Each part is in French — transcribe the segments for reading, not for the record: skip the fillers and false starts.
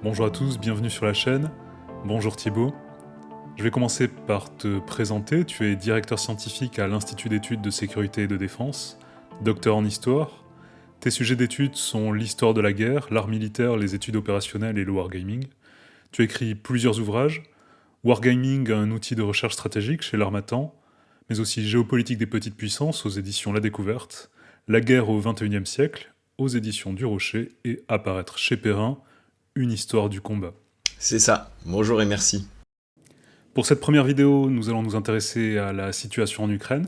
Bonjour à tous, bienvenue sur la chaîne. Bonjour Thibaut. Je vais commencer par te présenter. Tu es directeur scientifique à l'Institut d'études de sécurité et de défense, docteur en histoire. Tes sujets d'études sont l'histoire de la guerre, l'art militaire, les études opérationnelles et le wargaming. Tu écris plusieurs ouvrages. Wargaming, un outil de recherche stratégique chez l'Harmattan, mais aussi Géopolitique des petites puissances aux éditions La Découverte, La guerre au XXIe siècle aux éditions du Rocher et apparaître chez Perrin, Une histoire du combat. C'est ça. Bonjour et merci. Pour cette première vidéo, nous allons nous intéresser à la situation en Ukraine.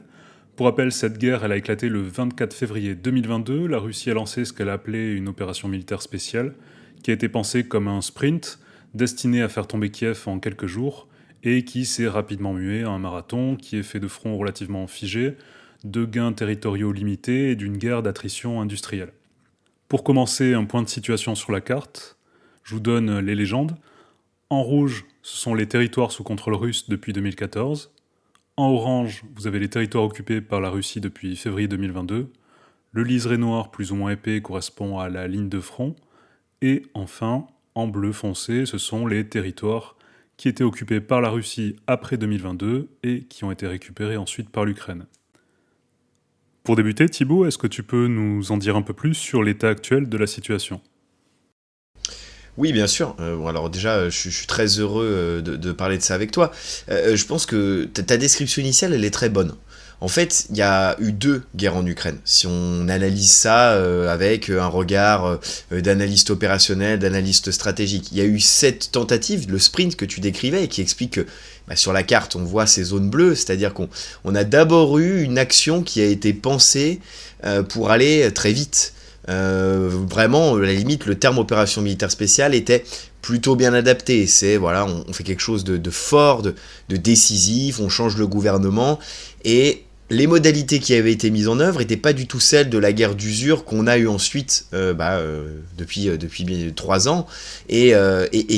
Pour rappel, cette guerre elle a éclaté le 24 février 2022. La Russie a lancé ce qu'elle a appelé une opération militaire spéciale, qui a été pensée comme un sprint destiné à faire tomber Kiev en quelques jours, et qui s'est rapidement mué en un marathon qui est fait de fronts relativement figés, de gains territoriaux limités et d'une guerre d'attrition industrielle. Pour commencer, un point de situation sur la carte. Je vous donne les légendes. En rouge, ce sont les territoires sous contrôle russe depuis 2014. En orange, vous avez les territoires occupés par la Russie depuis février 2022. Le liseré noir plus ou moins épais correspond à la ligne de front. Et enfin, en bleu foncé, ce sont les territoires qui étaient occupés par la Russie après 2022 et qui ont été récupérés ensuite par l'Ukraine. Pour débuter, Thibaut, est-ce que tu peux nous en dire un peu plus sur l'état actuel de la situation ? Oui, bien sûr. Alors déjà, je suis très heureux de parler de ça avec toi. Je pense que ta description initiale, elle est très bonne. En fait, il y a eu 2 guerres en Ukraine. Si on analyse ça avec un regard d'analyste opérationnel, d'analyste stratégique, il y a eu 7 tentatives, le sprint que tu décrivais, et qui explique que sur la carte, on voit ces zones bleues, c'est-à-dire qu'on a d'abord eu une action qui a été pensée pour aller très vite. Vraiment, à la limite, le terme opération militaire spéciale était plutôt bien adapté. C'est, voilà, on fait quelque chose de fort, de décisif, on change le gouvernement, et les modalités qui avaient été mises en œuvre n'étaient pas du tout celles de la guerre d'usure qu'on a eu ensuite depuis 3 ans et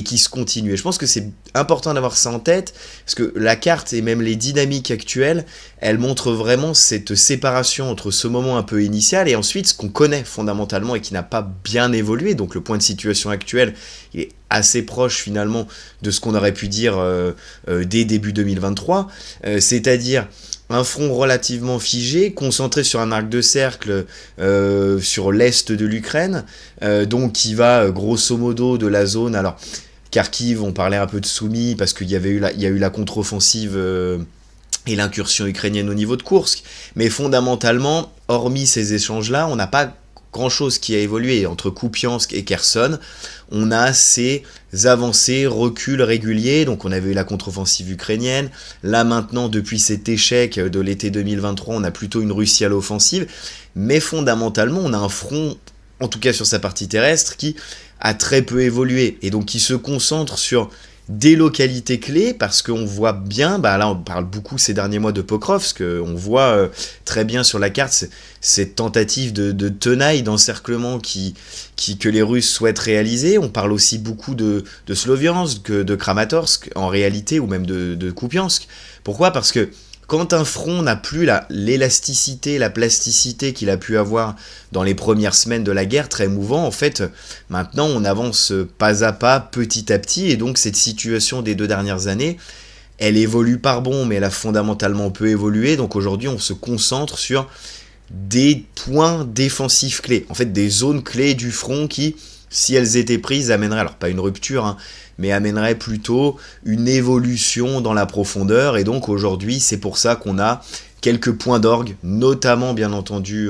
qui se continue. Et je pense que c'est important d'avoir ça en tête, parce que la carte et même les dynamiques actuelles, elles montrent vraiment cette séparation entre ce moment un peu initial et ensuite ce qu'on connaît fondamentalement et qui n'a pas bien évolué. Donc le point de situation actuel, il est assez proche finalement de ce qu'on aurait pu dire dès début 2023, c'est-à-dire un front relativement figé, concentré sur un arc de cercle sur l'est de l'Ukraine, donc qui va grosso modo de la zone. Alors Kharkiv, on parlait un peu de Soumy parce qu'il y a eu la contre-offensive et l'incursion ukrainienne au niveau de Koursk, mais fondamentalement, hormis ces échanges-là, on n'a pas grand-chose qui a évolué entre Kupiansk et Kherson. On a ces avancées, reculs réguliers, donc on avait eu la contre-offensive ukrainienne. Là maintenant, depuis cet échec de l'été 2023, on a plutôt une Russie à l'offensive, mais fondamentalement, on a un front, en tout cas sur sa partie terrestre, qui a très peu évolué, et donc qui se concentre sur des localités clés, parce qu'on voit bien, là on parle beaucoup ces derniers mois de Pokrovsk, on voit très bien sur la carte cette tentative de tenaille, d'encerclement que les Russes souhaitent réaliser. On parle aussi beaucoup de Sloviansk, de Kramatorsk en réalité, ou même de Kupiansk. Pourquoi ? Parce que quand un front n'a plus l'élasticité, la plasticité qu'il a pu avoir dans les premières semaines de la guerre, très mouvant, en fait, maintenant on avance pas à pas, petit à petit, et donc cette situation des 2 dernières années, elle évolue par bond, mais elle a fondamentalement peu évolué, donc aujourd'hui on se concentre sur des points défensifs clés, en fait des zones clés du front qui, si elles étaient prises, amèneraient, alors pas une rupture, mais amènerait plutôt une évolution dans la profondeur. Et donc aujourd'hui, c'est pour ça qu'on a quelques points d'orgue, notamment bien entendu,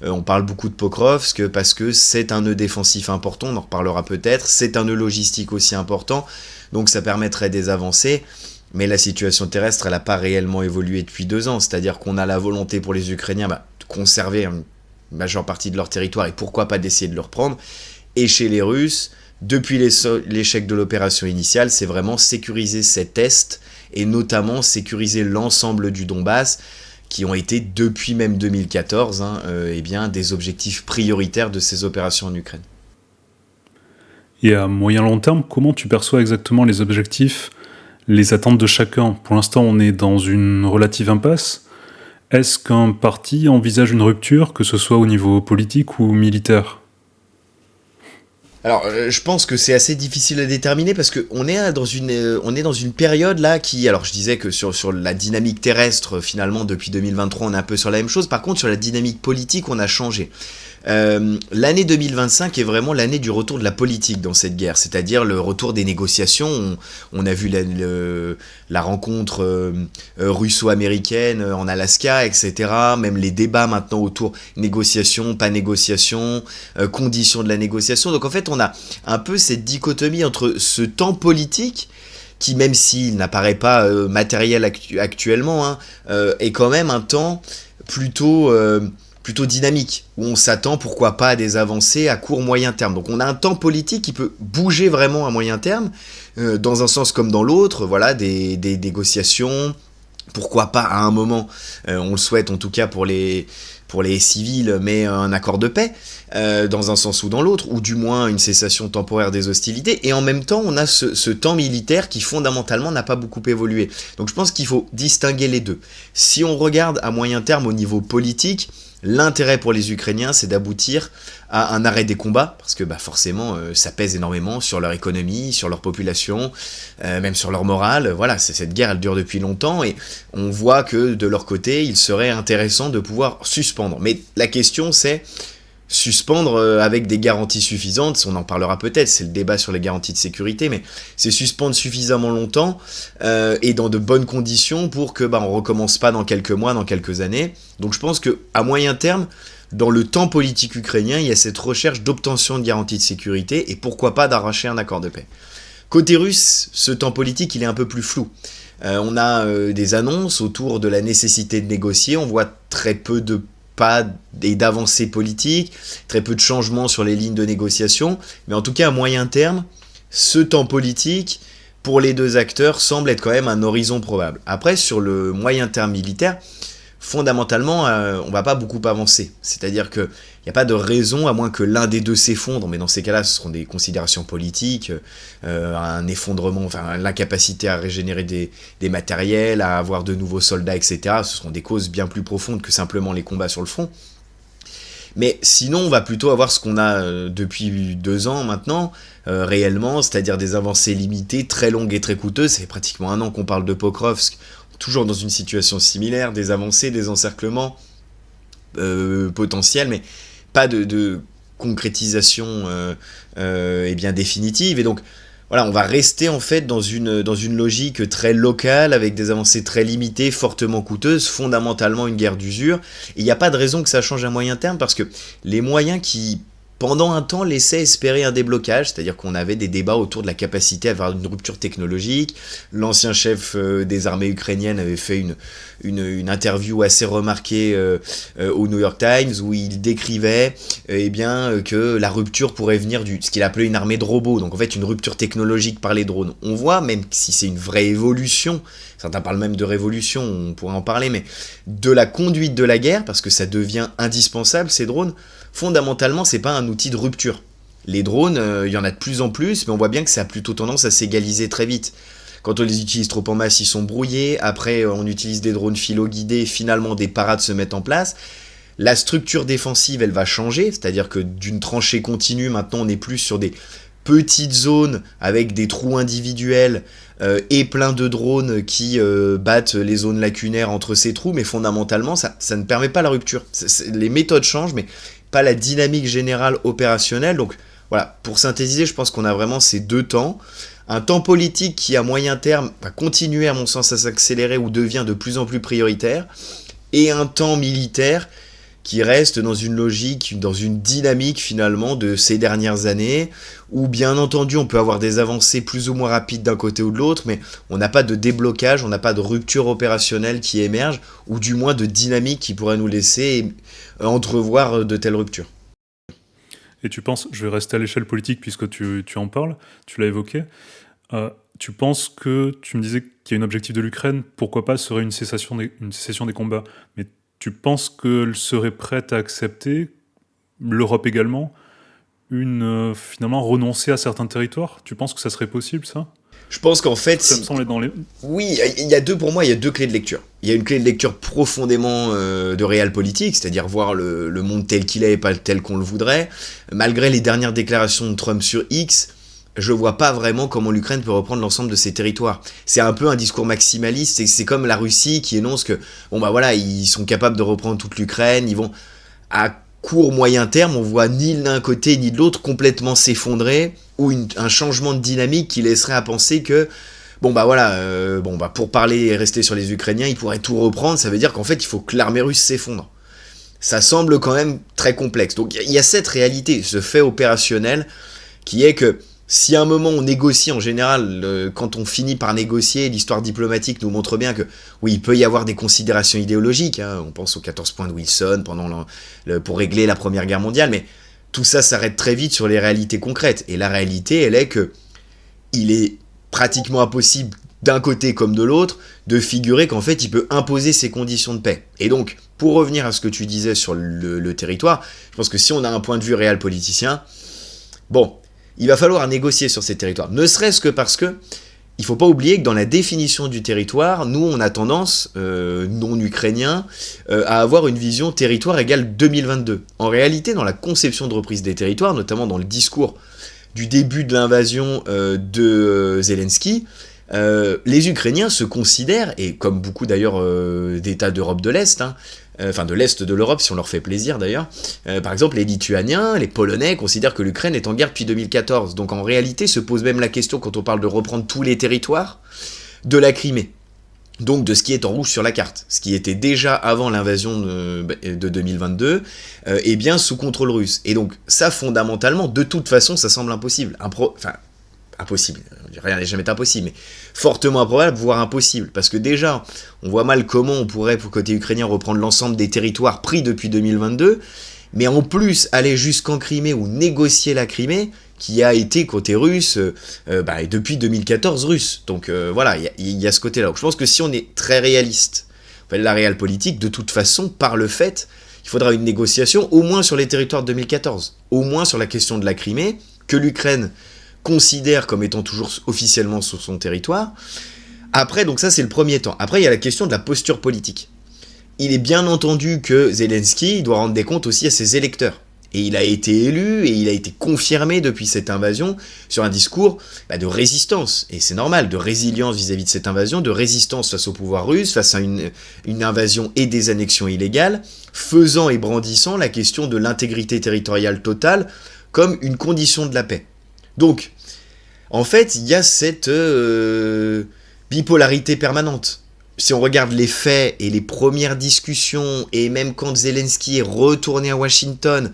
on parle beaucoup de Pokrovsk, parce que c'est un nœud défensif important, on en reparlera peut-être, c'est un nœud logistique aussi important, donc ça permettrait des avancées. Mais la situation terrestre, elle n'a pas réellement évolué depuis 2 ans, c'est-à-dire qu'on a la volonté pour les Ukrainiens de conserver une majeure partie de leur territoire, et pourquoi pas d'essayer de le reprendre. Et chez les Russes, depuis l'échec de l'opération initiale, c'est vraiment sécuriser cet est, et notamment sécuriser l'ensemble du Donbass, qui ont été, depuis même 2014, des objectifs prioritaires de ces opérations en Ukraine. Et à moyen-long terme, comment tu perçois exactement les objectifs, les attentes de chacun ? Pour l'instant, on est dans une relative impasse. Est-ce qu'un parti envisage une rupture, que ce soit au niveau politique ou militaire ? Alors, je pense que c'est assez difficile à déterminer parce qu'on est on est dans une période là qui, alors je disais que sur la dynamique terrestre, finalement, depuis 2023, on est un peu sur la même chose. Par contre, sur la dynamique politique, on a changé. L'année 2025 est vraiment l'année du retour de la politique dans cette guerre, c'est-à-dire le retour des négociations. On a vu la rencontre russo-américaine en Alaska, etc. Même les débats maintenant autour négociation, pas négociation, conditions de la négociation. Donc en fait, on a un peu cette dichotomie entre ce temps politique qui, même s'il n'apparaît pas matériel actuellement, hein, est quand même un temps plutôt plutôt dynamique, où on s'attend pourquoi pas à des avancées à court moyen terme. Donc on a un temps politique qui peut bouger vraiment à moyen terme, dans un sens comme dans l'autre, voilà, des négociations, pourquoi pas à un moment, on le souhaite en tout cas pour les civils, mais un accord de paix, dans un sens ou dans l'autre, ou du moins une cessation temporaire des hostilités, et en même temps on a ce temps militaire qui fondamentalement n'a pas beaucoup évolué. Donc je pense qu'il faut distinguer les deux. Si on regarde à moyen terme au niveau politique, l'intérêt pour les Ukrainiens, c'est d'aboutir à un arrêt des combats, parce que bah, forcément, ça pèse énormément sur leur économie, sur leur population, même sur leur morale. Voilà, cette guerre, elle dure depuis longtemps, et on voit que de leur côté, il serait intéressant de pouvoir suspendre. Mais la question, c'est suspendre avec des garanties suffisantes, on en parlera peut-être, c'est le débat sur les garanties de sécurité, mais c'est suspendre suffisamment longtemps et dans de bonnes conditions pour que on recommence pas dans quelques mois, dans quelques années. Donc je pense que à moyen terme, dans le temps politique ukrainien, il y a cette recherche d'obtention de garanties de sécurité et pourquoi pas d'arracher un accord de paix. Côté russe, ce temps politique, il est un peu plus flou. On a des annonces autour de la nécessité de négocier, on voit très peu de pas d'avancées politiques, très peu de changements sur les lignes de négociation, mais en tout cas à moyen terme, ce temps politique, pour les deux acteurs, semble être quand même un horizon probable. Après, sur le moyen terme militaire, fondamentalement, on va pas beaucoup avancer. C'est-à-dire qu'il n'y a pas de raison, à moins que l'un des deux s'effondre, mais dans ces cas-là, ce seront des considérations politiques, un effondrement, enfin l'incapacité à régénérer des matériels, à avoir de nouveaux soldats, etc. Ce seront des causes bien plus profondes que simplement les combats sur le front. Mais sinon, on va plutôt avoir ce qu'on a depuis 2 ans maintenant, réellement, c'est-à-dire des avancées limitées, très longues et très coûteuses. Ça fait pratiquement 1 an qu'on parle de Pokrovsk, toujours dans une situation similaire, des avancées, des encerclements potentiels, mais pas de concrétisation bien définitive. Et donc, voilà, on va rester en fait dans une logique très locale, avec des avancées très limitées, fortement coûteuses, fondamentalement une guerre d'usure. Et il n'y a pas de raison que ça change à moyen terme, parce que les moyens qui pendant un temps, laissait espérer un déblocage, c'est-à-dire qu'on avait des débats autour de la capacité à avoir une rupture technologique. L'ancien chef des armées ukrainiennes avait fait une interview assez remarquée au New York Times, où il décrivait que la rupture pourrait venir ce qu'il appelait une armée de robots, donc en fait une rupture technologique par les drones. On voit, même si c'est une vraie évolution, certains parlent même de révolution, on pourrait en parler, mais de la conduite de la guerre, parce que ça devient indispensable, ces drones. Fondamentalement, c'est pas un outil de rupture. Les drones, il y en a de plus en plus, mais on voit bien que ça a plutôt tendance à s'égaliser très vite. Quand on les utilise trop en masse, ils sont brouillés. Après, on utilise des drones philo-guidés. Finalement, des parades se mettent en place. La structure défensive, elle va changer. C'est-à-dire que d'une tranchée continue, maintenant, on n'est plus sur des petites zones avec des trous individuels et plein de drones qui battent les zones lacunaires entre ces trous. Mais fondamentalement, ça ne permet pas la rupture. Les méthodes changent, mais pas la dynamique générale opérationnelle. Donc voilà, pour synthétiser, je pense qu'on a vraiment ces 2 temps. Un temps politique qui, à moyen terme, va continuer, à mon sens, à s'accélérer ou devient de plus en plus prioritaire. Et un temps militaire qui reste dans une logique, dans une dynamique, finalement, de ces dernières années, où, bien entendu, on peut avoir des avancées plus ou moins rapides d'un côté ou de l'autre, mais on n'a pas de déblocage, on n'a pas de rupture opérationnelle qui émerge, ou du moins de dynamique qui pourrait nous laisser entrevoir de telles ruptures. Et tu penses, je vais rester à l'échelle politique puisque tu en parles, tu l'as évoqué, tu penses que, tu me disais qu'il y a un objectif de l'Ukraine, pourquoi pas serait une cessation des combats, mais tu penses qu'elle serait prête à accepter, l'Europe également, finalement renoncer à certains territoires? Tu penses que ça serait possible, ça? Je pense qu'en fait, Ça me semble être dans les... oui, pour moi, il y a deux clés de lecture. Il y a une clé de lecture profondément de réel politique, c'est-à-dire voir le monde tel qu'il est et pas tel qu'on le voudrait. Malgré les dernières déclarations de Trump sur X, je vois pas vraiment comment l'Ukraine peut reprendre l'ensemble de ses territoires. C'est un peu un discours maximaliste, c'est comme la Russie qui énonce que, bon bah voilà, ils sont capables de reprendre toute l'Ukraine, ils vont à court moyen terme, on voit ni l'un côté ni de l'autre complètement s'effondrer, ou un changement de dynamique qui laisserait à penser que bon bah voilà, pour parler et rester sur les Ukrainiens, ils pourraient tout reprendre, ça veut dire qu'en fait il faut que l'armée russe s'effondre. Ça semble quand même très complexe. Donc il y a cette réalité, ce fait opérationnel, qui est que si à un moment on négocie, en général, quand on finit par négocier, l'histoire diplomatique nous montre bien que oui, il peut y avoir des considérations idéologiques, hein, on pense aux 14 points de Wilson pour régler la Première Guerre mondiale, mais tout ça s'arrête très vite sur les réalités concrètes. Et la réalité, elle est que il est pratiquement impossible, d'un côté comme de l'autre, de figurer qu'en fait il peut imposer ses conditions de paix. Et donc, pour revenir à ce que tu disais sur le territoire, je pense que si on a un point de vue réel politicien, bon, il va falloir négocier sur ces territoires. Ne serait-ce que parce que il ne faut pas oublier que dans la définition du territoire, nous on a tendance, non ukrainiens, à avoir une vision territoire égale 2022. En réalité, dans la conception de reprise des territoires, notamment dans le discours du début de l'invasion de Zelensky, les Ukrainiens se considèrent, et comme beaucoup d'ailleurs d'États d'Europe de l'Est, enfin de l'Est de l'Europe si on leur fait plaisir d'ailleurs, par exemple les Lituaniens, les Polonais considèrent que l'Ukraine est en guerre depuis 2014. Donc en réalité se pose même la question, quand on parle de reprendre tous les territoires, de la Crimée. Donc de ce qui est en rouge sur la carte, ce qui était déjà avant l'invasion de 2022, est bien sous contrôle russe. Et donc ça fondamentalement, de toute façon, ça semble impossible. Impossible, rien n'est jamais impossible, mais fortement improbable, voire impossible, parce que déjà, on voit mal comment on pourrait, pour côté ukrainien, reprendre l'ensemble des territoires pris depuis 2022, mais en plus, aller jusqu'en Crimée ou négocier la Crimée, qui a été côté russe, depuis 2014 russe. Donc voilà, il y a ce côté-là. Donc, je pense que si on est très réaliste, la réelle politique, de toute façon, par le fait, il faudra une négociation, au moins sur les territoires de 2014, au moins sur la question de la Crimée, que l'Ukraine considère comme étant toujours officiellement sur son territoire. Après, donc ça c'est le premier temps. Après, il y a la question de la posture politique. Il est bien entendu que Zelensky doit rendre des comptes aussi à ses électeurs. Et il a été élu et il a été confirmé depuis cette invasion sur un discours de résistance. Et c'est normal, de résilience vis-à-vis de cette invasion, de résistance face au pouvoir russe, face à une invasion et des annexions illégales, faisant et brandissant la question de l'intégrité territoriale totale comme une condition de la paix. Donc, en fait, il y a cette bipolarité permanente. Si on regarde les faits et les premières discussions, et même quand Zelensky est retourné à Washington,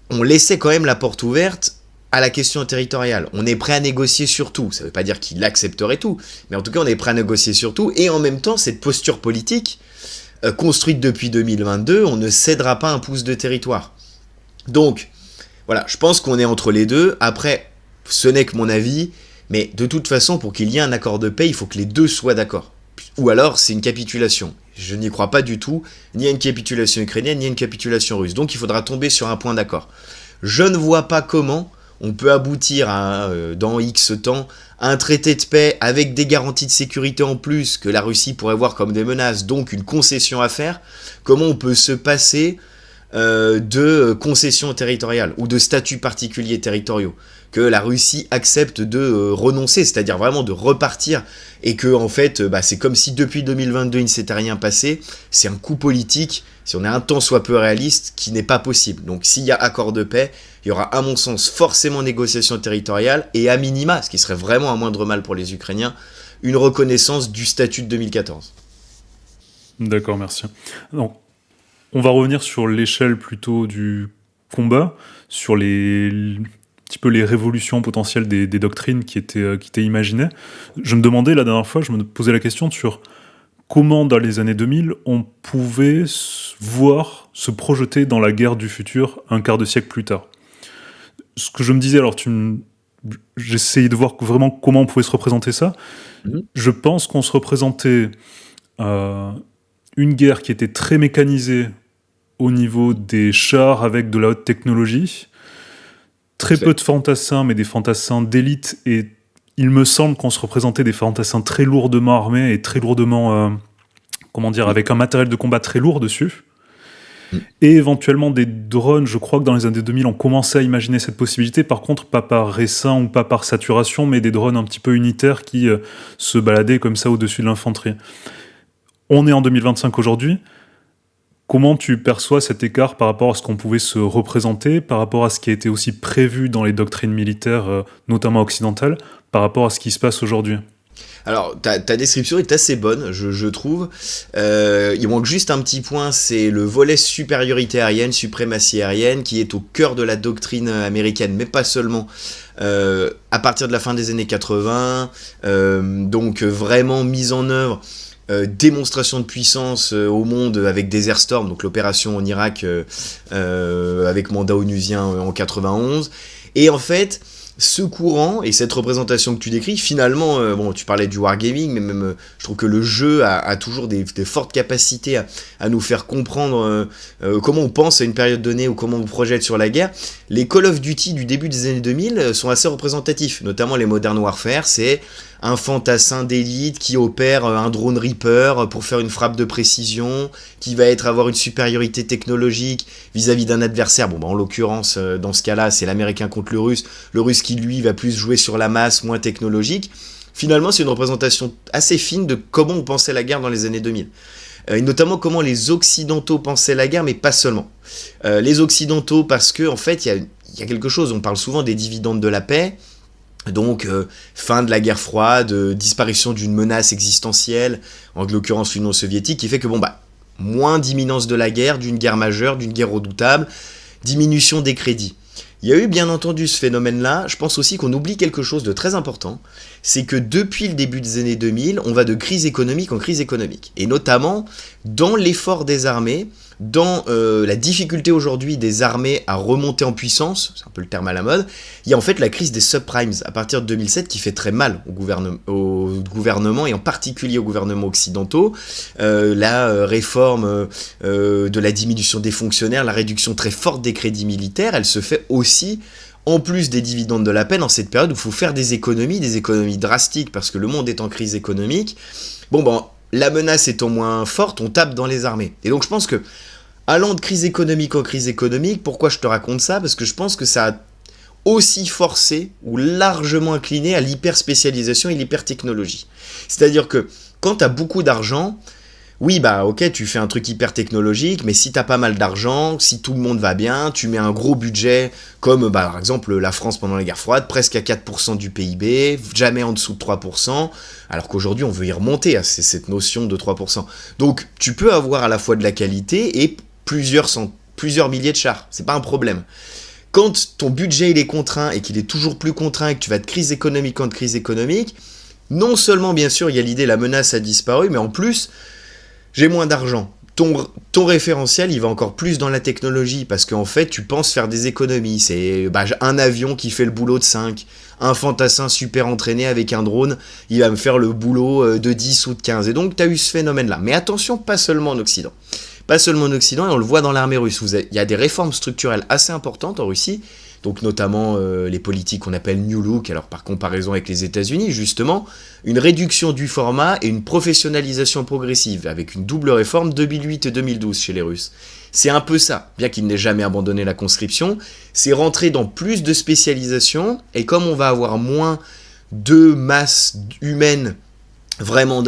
on laissait quand même la porte ouverte à la question territoriale. On est prêt à négocier sur tout. Ça ne veut pas dire qu'il accepterait tout, mais en tout cas, on est prêt à négocier sur tout. Et en même temps, cette posture politique, construite depuis 2022, on ne cédera pas un pouce de territoire. Donc, voilà, je pense qu'on est entre les deux. Après, ce n'est que mon avis, mais de toute façon, pour qu'il y ait un accord de paix, il faut que les deux soient d'accord. Ou alors, c'est une capitulation. Je n'y crois pas du tout, ni à une capitulation ukrainienne, ni à une capitulation russe. Donc, il faudra tomber sur un point d'accord. Je ne vois pas comment on peut aboutir dans X temps à un traité de paix avec des garanties de sécurité en plus que la Russie pourrait voir comme des menaces, donc une concession à faire. Comment on peut se passer de concessions territoriales ou de statuts particuliers territoriaux, que la Russie accepte de renoncer, c'est-à-dire vraiment de repartir, et que en fait c'est comme si depuis 2022 il ne s'était rien passé. C'est un coup politique, si on est un tant soit peu réaliste, qui n'est pas possible. Donc s'il y a accord de paix, il y aura à mon sens forcément négociation territoriale, et à minima, ce qui serait vraiment un moindre mal pour les Ukrainiens, une reconnaissance du statut de 2014. D'accord, merci. Donc, on va revenir sur l'échelle plutôt du combat, sur un petit peu les révolutions potentielles des doctrines qui étaient imaginées. Je me demandais la dernière fois, je me posais la question sur comment dans les années 2000 on pouvait voir se projeter dans la guerre du futur un quart de siècle plus tard. Ce que je me disais, alors j'essayais de voir vraiment comment on pouvait se représenter ça. Je pense qu'on se représentait une guerre qui était très mécanisée au niveau des chars avec de la haute technologie, très peu de fantassins, mais des fantassins d'élite et il me semble qu'on se représentait des fantassins très lourdement armés et très lourdement, avec un matériel de combat très lourd dessus. Et éventuellement des drones. Je crois que dans les années 2000, on commençait à imaginer cette possibilité. Par contre, pas par essaim ou pas par saturation, mais des drones un petit peu unitaires qui se baladaient comme ça au-dessus de l'infanterie. On est en 2025 aujourd'hui. Comment tu perçois cet écart par rapport à ce qu'on pouvait se représenter, par rapport à ce qui a été aussi prévu dans les doctrines militaires, notamment occidentales, par rapport à ce qui se passe aujourd'hui ? Alors, ta description est assez bonne, je trouve. Il manque juste un petit point, c'est le volet supériorité aérienne, suprématie aérienne, qui est au cœur de la doctrine américaine, mais pas seulement. À partir de la fin des années 80, donc vraiment mise en œuvre, démonstration de puissance au monde avec Desert Storm, donc l'opération en Irak avec mandat onusien en 91. Et en fait, ce courant et cette représentation que tu décris, finalement, bon, tu parlais du wargaming, mais même je trouve que le jeu a toujours des fortes capacités à nous faire comprendre comment on pense à une période donnée ou comment on projette sur la guerre. Les Call of Duty du début des années 2000 sont assez représentatifs, notamment les Modern Warfare. C'est un fantassin d'élite qui opère un drone Reaper pour faire une frappe de précision, qui va avoir une supériorité technologique vis-à-vis d'un adversaire. Bon, bah, en l'occurrence, dans ce cas-là, c'est l'américain contre le russe qui, lui, va plus jouer sur la masse, moins technologique. Finalement, c'est une représentation assez fine de comment on pensait la guerre dans les années 2000. Et notamment comment les Occidentaux pensaient la guerre, mais pas seulement. Les Occidentaux, parce que en fait, il y a quelque chose, on parle souvent des dividendes de la paix. Donc, fin de la guerre froide, disparition d'une menace existentielle, en l'occurrence l'Union soviétique, qui fait que, moins d'imminence de la guerre, d'une guerre majeure, d'une guerre redoutable, diminution des crédits. Il y a eu bien entendu ce phénomène-là. Je pense aussi qu'on oublie quelque chose de très important, c'est que depuis le début des années 2000, on va de crise économique en crise économique. Et notamment, dans l'effort des armées, dans la difficulté aujourd'hui des armées à remonter en puissance, c'est un peu le terme à la mode, il y a en fait la crise des subprimes à partir de 2007 qui fait très mal au gouvernement et en particulier aux gouvernements occidentaux. La réforme de la diminution des fonctionnaires, la réduction très forte des crédits militaires, elle se fait aussi en plus des dividendes de la paix dans cette période où il faut faire des économies drastiques parce que le monde est en crise économique. La menace étant moins forte, on tape dans les armées. Et donc je pense que, allant de crise économique en crise économique, pourquoi je te raconte ça ? Parce que je pense que ça a aussi forcé ou largement incliné à l'hyperspécialisation et l'hypertechnologie. C'est-à-dire que quand tu as beaucoup d'argent, oui, ok, tu fais un truc hyper technologique, mais si t'as pas mal d'argent, si tout le monde va bien, tu mets un gros budget, comme par exemple la France pendant la guerre froide, presque à 4% du PIB, jamais en dessous de 3%, alors qu'aujourd'hui on veut y remonter à cette notion de 3%. Donc tu peux avoir à la fois de la qualité et plusieurs milliers de chars, c'est pas un problème. Quand ton budget il est contraint et qu'il est toujours plus contraint et que tu vas de crise économique en crise économique, non seulement bien sûr il y a l'idée la menace a disparu, mais en plus j'ai moins d'argent. Ton référentiel, il va encore plus dans la technologie parce qu'en fait, tu penses faire des économies. C'est un avion qui fait le boulot de 5, un fantassin super entraîné avec un drone, il va me faire le boulot de 10 ou de 15. Et donc, tu as eu ce phénomène-là. Mais attention, pas seulement en Occident. Pas seulement en Occident, et on le voit dans l'armée russe. Il y a des réformes structurelles assez importantes en Russie, donc notamment les politiques qu'on appelle New Look, alors par comparaison avec les États-Unis, justement, une réduction du format et une professionnalisation progressive, avec une double réforme 2008 et 2012 chez les Russes. C'est un peu ça, bien qu'il n'ait jamais abandonné la conscription, c'est rentrer dans plus de spécialisation, et comme on va avoir moins de masse humaine vraiment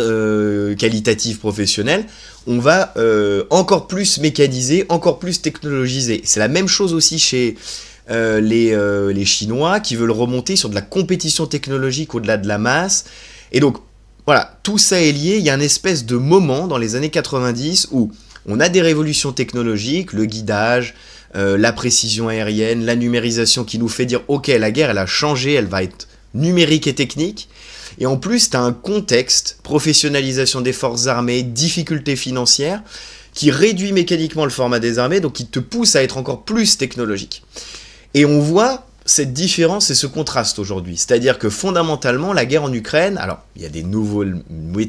qualitative professionnelle, on va encore plus mécaniser, encore plus technologiser. C'est la même chose aussi chez les Chinois qui veulent remonter sur de la compétition technologique au-delà de la masse. Et donc, voilà, tout ça est lié. Il y a une espèce de moment dans les années 90 où on a des révolutions technologiques, le guidage, la précision aérienne, la numérisation qui nous fait dire « Ok, la guerre, elle a changé, elle va être numérique et technique ». Et en plus, tu as un contexte, professionnalisation des forces armées, difficultés financières, qui réduit mécaniquement le format des armées, donc qui te pousse à être encore plus technologique. Et on voit cette différence et ce contraste aujourd'hui. C'est-à-dire que fondamentalement, la guerre en Ukraine, alors il y a des nouvelles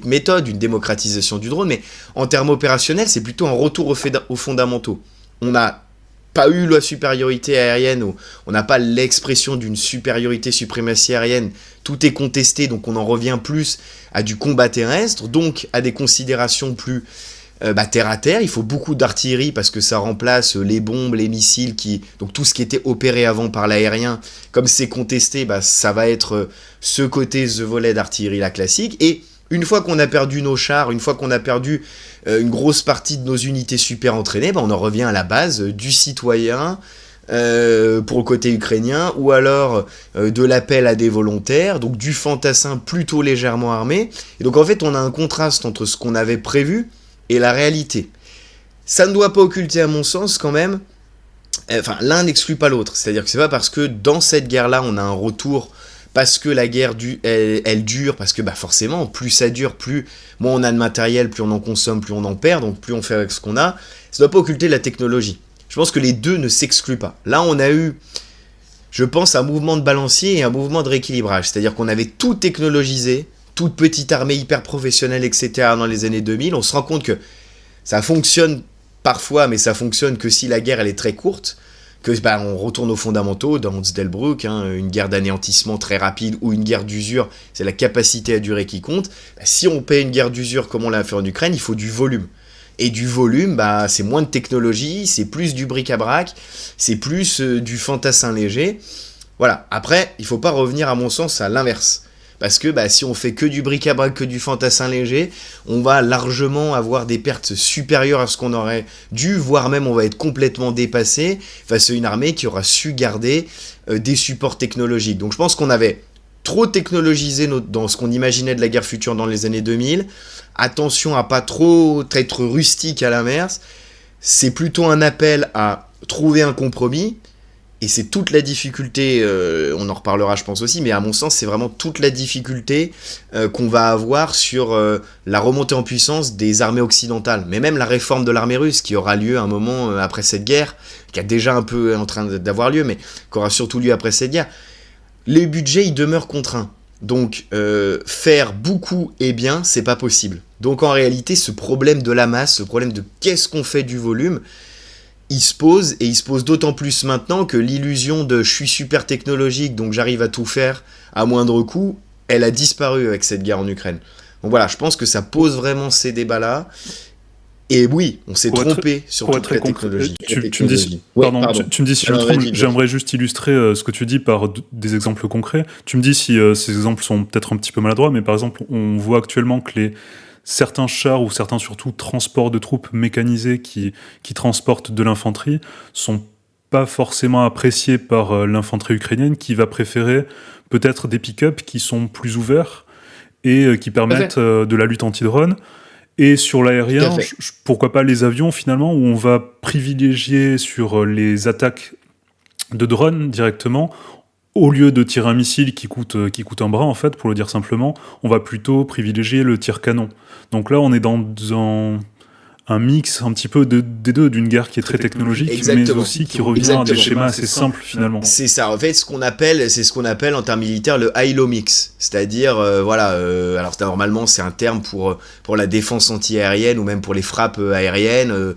méthodes, une démocratisation du drone, mais en termes opérationnels, c'est plutôt un retour aux fondamentaux. On a pas eu la supériorité aérienne, ou on n'a pas l'expression d'une supériorité, suprématie aérienne, tout est contesté, donc on en revient plus à du combat terrestre, donc à des considérations plus terre à terre. Il faut beaucoup d'artillerie parce que ça remplace les bombes, les missiles, donc tout ce qui était opéré avant par l'aérien. Comme c'est contesté, ça va être ce volet d'artillerie là classique. Et une fois qu'on a perdu nos chars, une fois qu'on a perdu une grosse partie de nos unités super entraînées, on en revient à la base du citoyen pour le côté ukrainien, ou alors de l'appel à des volontaires, donc du fantassin plutôt légèrement armé. Et donc en fait on a un contraste entre ce qu'on avait prévu et la réalité. Ça ne doit pas occulter à mon sens quand même, l'un n'exclut pas l'autre, c'est-à-dire que c'est pas parce que dans cette guerre-là on a un retour, parce que la guerre elle dure, parce que forcément plus ça dure, plus moins on a de matériel, plus on en consomme, plus on en perd, donc plus on fait avec ce qu'on a, ça ne doit pas occulter la technologie. Je pense que les deux ne s'excluent pas. Là on a eu, je pense, un mouvement de balancier et un mouvement de rééquilibrage, c'est-à-dire qu'on avait tout technologisé, toute petite armée hyper professionnelle, etc. dans les années 2000, on se rend compte que ça fonctionne parfois, mais ça fonctionne que si la guerre elle est très courte, que on retourne aux fondamentaux, dans Delbrück, une guerre d'anéantissement très rapide ou une guerre d'usure, c'est la capacité à durer qui compte. Si on paie une guerre d'usure comme on l'a fait en Ukraine, il faut du volume. Et du volume, c'est moins de technologie, c'est plus du bric-à-brac, c'est plus du fantassin léger. Voilà, après, il faut pas revenir à mon sens à l'inverse. Parce que si on fait que du bric-à-brac, que du fantassin léger, on va largement avoir des pertes supérieures à ce qu'on aurait dû, voire même on va être complètement dépassé face à une armée qui aura su garder des supports technologiques. Donc je pense qu'on avait trop technologisé dans ce qu'on imaginait de la guerre future dans les années 2000. Attention à pas trop être rustique à l'inverse. C'est plutôt un appel à trouver un compromis. Et c'est toute la difficulté, on en reparlera je pense aussi, mais à mon sens c'est vraiment toute la difficulté qu'on va avoir sur la remontée en puissance des armées occidentales, mais même la réforme de l'armée russe qui aura lieu un moment après cette guerre, qui a déjà un peu en train d'avoir lieu, mais qui aura surtout lieu après cette guerre. Les budgets ils demeurent contraints, donc faire beaucoup et bien c'est pas possible. Donc en réalité ce problème de la masse, ce problème de qu'est-ce qu'on fait du volume, il se pose d'autant plus maintenant que l'illusion de je suis super technologique donc j'arrive à tout faire à moindre coût, elle a disparu avec cette guerre en Ukraine. Donc voilà, je pense que ça pose vraiment ces débats-là. Et oui, on s'est trompé sur toute la technologie. Tu me dis, tu me dis si je me trompe, j'aimerais juste illustrer ce que tu dis par des exemples concrets. Tu me dis si ces exemples sont peut-être un petit peu maladroits, mais par exemple, on voit actuellement que certains chars ou certains surtout transports de troupes mécanisés qui transportent de l'infanterie sont pas forcément appréciés par l'infanterie ukrainienne, qui va préférer peut-être des pick-up qui sont plus ouverts et qui permettent de la lutte anti-drone. Et sur l'aérien, pourquoi pas les avions finalement, où on va privilégier sur les attaques de drones directement, au lieu de tirer un missile qui coûte un bras en fait, pour le dire simplement, on va plutôt privilégier le tir canon. Donc là on est dans un mix un petit peu des deux, d'une guerre qui est très technologique, mais aussi qui revient à des schémas assez simples finalement. C'est ça, en fait, c'est ce qu'on appelle en termes militaires le high-low mix, c'est-à-dire, alors normalement c'est un terme pour la défense anti-aérienne ou même pour les frappes aériennes,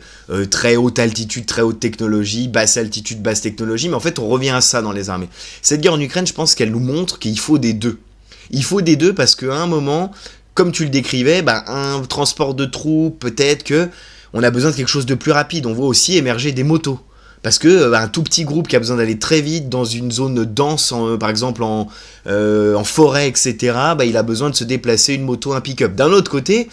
très haute altitude, très haute technologie, basse altitude, basse technologie, mais en fait on revient à ça dans les armées. Cette guerre en Ukraine, je pense qu'elle nous montre qu'il faut des deux. Il faut des deux parce qu'à un moment, comme tu le décrivais, un transport de troupes, peut-être que on a besoin de quelque chose de plus rapide. On voit aussi émerger des motos. Parce que un tout petit groupe qui a besoin d'aller très vite dans une zone dense, par exemple en forêt, etc., il a besoin de se déplacer une moto, un pick-up. D'un autre côté,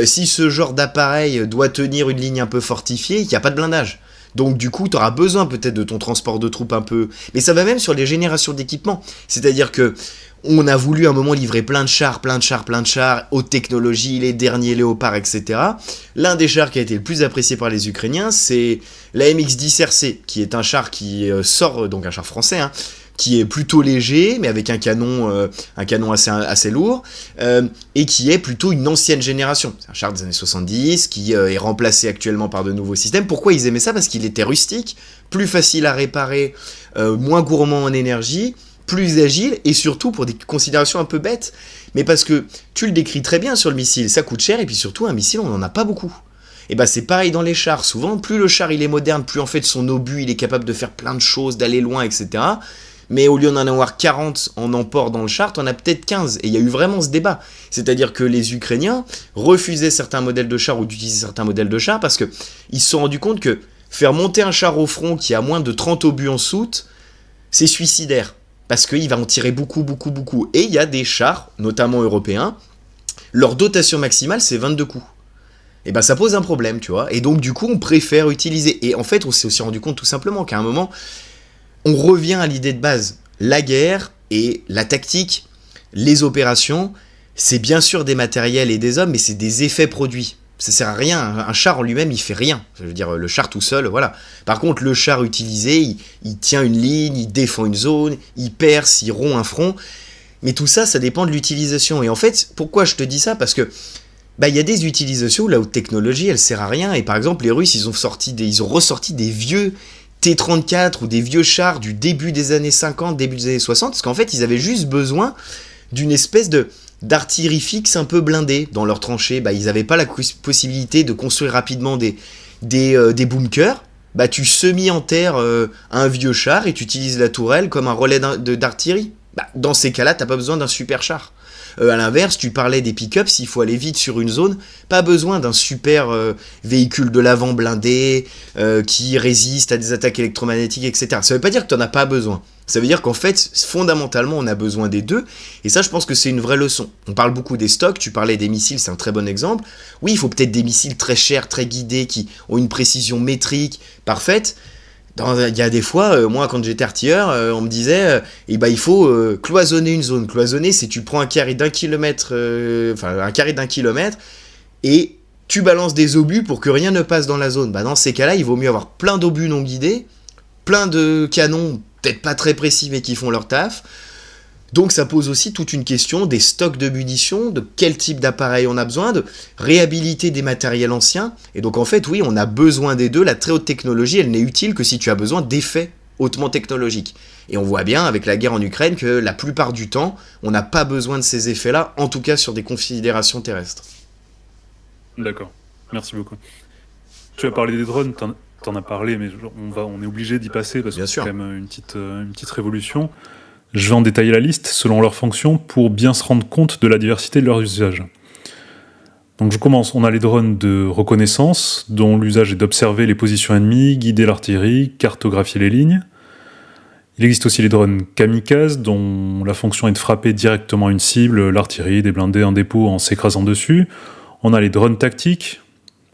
si ce genre d'appareil doit tenir une ligne un peu fortifiée, il n'y a pas de blindage. Donc du coup, tu auras besoin peut-être de ton transport de troupes un peu... Mais ça va même sur les générations d'équipements. C'est-à-dire que on a voulu à un moment livrer plein de chars, haute technologie, les derniers léopards, etc. L'un des chars qui a été le plus apprécié par les Ukrainiens, c'est la MX-10 RC, qui est un char qui sort, donc un char français, qui est plutôt léger, mais avec un canon assez lourd, et qui est plutôt une ancienne génération. C'est un char des années 70, qui est remplacé actuellement par de nouveaux systèmes. Pourquoi ils aimaient ça ? Parce qu'il était rustique, plus facile à réparer, moins gourmand en énergie, plus agile, et surtout pour des considérations un peu bêtes, mais parce que tu le décris très bien sur le missile, ça coûte cher, et puis surtout un missile on n'en a pas beaucoup. Et bah c'est pareil dans les chars. Souvent, plus le char il est moderne, plus en fait son obus il est capable de faire plein de choses, d'aller loin, etc. Mais au lieu d'en avoir 40 en emport dans le char, t'en as peut-être 15. Et il y a eu vraiment ce débat. C'est-à-dire que les Ukrainiens refusaient certains modèles de chars ou d'utiliser certains modèles de chars parce qu'ils se sont rendus compte que faire monter un char au front qui a moins de 30 obus en soute, c'est suicidaire. Parce qu'il va en tirer beaucoup, beaucoup, beaucoup. Et il y a des chars, notamment européens, leur dotation maximale c'est 22 coups. Et ben ça pose un problème, tu vois. Et donc du coup on préfère utiliser. Et en fait on s'est aussi rendu compte tout simplement qu'à un moment, on revient à l'idée de base. La guerre et la tactique, les opérations, c'est bien sûr des matériels et des hommes, mais c'est des effets produits. Ça sert à rien. Un char en lui-même, il fait rien. Je veux dire, le char tout seul, voilà. Par contre, le char utilisé, il tient une ligne, il défend une zone, il perce, il rompt un front. Mais tout ça, ça dépend de l'utilisation. Et en fait, pourquoi je te dis ça ? Parce que il y a des utilisations où la haute technologie, elle sert à rien. Et par exemple, les Russes, ils ont ressorti des vieux T-34 ou des vieux chars du début des années 50, début des années 60, parce qu'en fait, ils avaient juste besoin d'une espèce d'artillerie fixe un peu blindée dans leurs tranchées. Ils n'avaient pas la possibilité de construire rapidement des bunkers. Tu semi-enterres un vieux char et tu utilises la tourelle comme un relais d'artillerie. Dans ces cas-là, t'as pas besoin d'un super char. À l'inverse, tu parlais des pick-up, s'il faut aller vite sur une zone, pas besoin d'un super véhicule de l'avant blindé qui résiste à des attaques électromagnétiques, etc. Ça veut pas dire que t'en as pas besoin. Ça veut dire qu'en fait, fondamentalement, on a besoin des deux. Et ça, je pense que c'est une vraie leçon. On parle beaucoup des stocks, tu parlais des missiles, c'est un très bon exemple. Oui, il faut peut-être des missiles très chers, très guidés, qui ont une précision métrique parfaite. Il y a des fois, moi quand j'étais artilleur, on me disait il faut cloisonner une zone. Cloisonner, c'est tu prends un carré d'un kilomètre, et tu balances des obus pour que rien ne passe dans la zone. Dans ces cas-là, il vaut mieux avoir plein d'obus non guidés, plein de canons, peut-être pas très précis mais qui font leur taf. Donc ça pose aussi toute une question des stocks de munitions, de quel type d'appareil on a besoin, de réhabiliter des matériels anciens. Et donc en fait, oui, on a besoin des deux. La très haute technologie, elle n'est utile que si tu as besoin d'effets hautement technologiques. Et on voit bien avec la guerre en Ukraine que la plupart du temps, on n'a pas besoin de ces effets-là, en tout cas sur des considérations terrestres. D'accord, merci beaucoup. Tu as parlé des drones, t'en as parlé, mais on est obligé d'y passer parce que c'est quand même une petite révolution. Je vais en détailler la liste selon leurs fonctions pour bien se rendre compte de la diversité de leurs usages. Donc je commence, on a les drones de reconnaissance, dont l'usage est d'observer les positions ennemies, guider l'artillerie, cartographier les lignes. Il existe aussi les drones kamikazes, dont la fonction est de frapper directement une cible, l'artillerie, des blindés, un dépôt en s'écrasant dessus. On a les drones tactiques,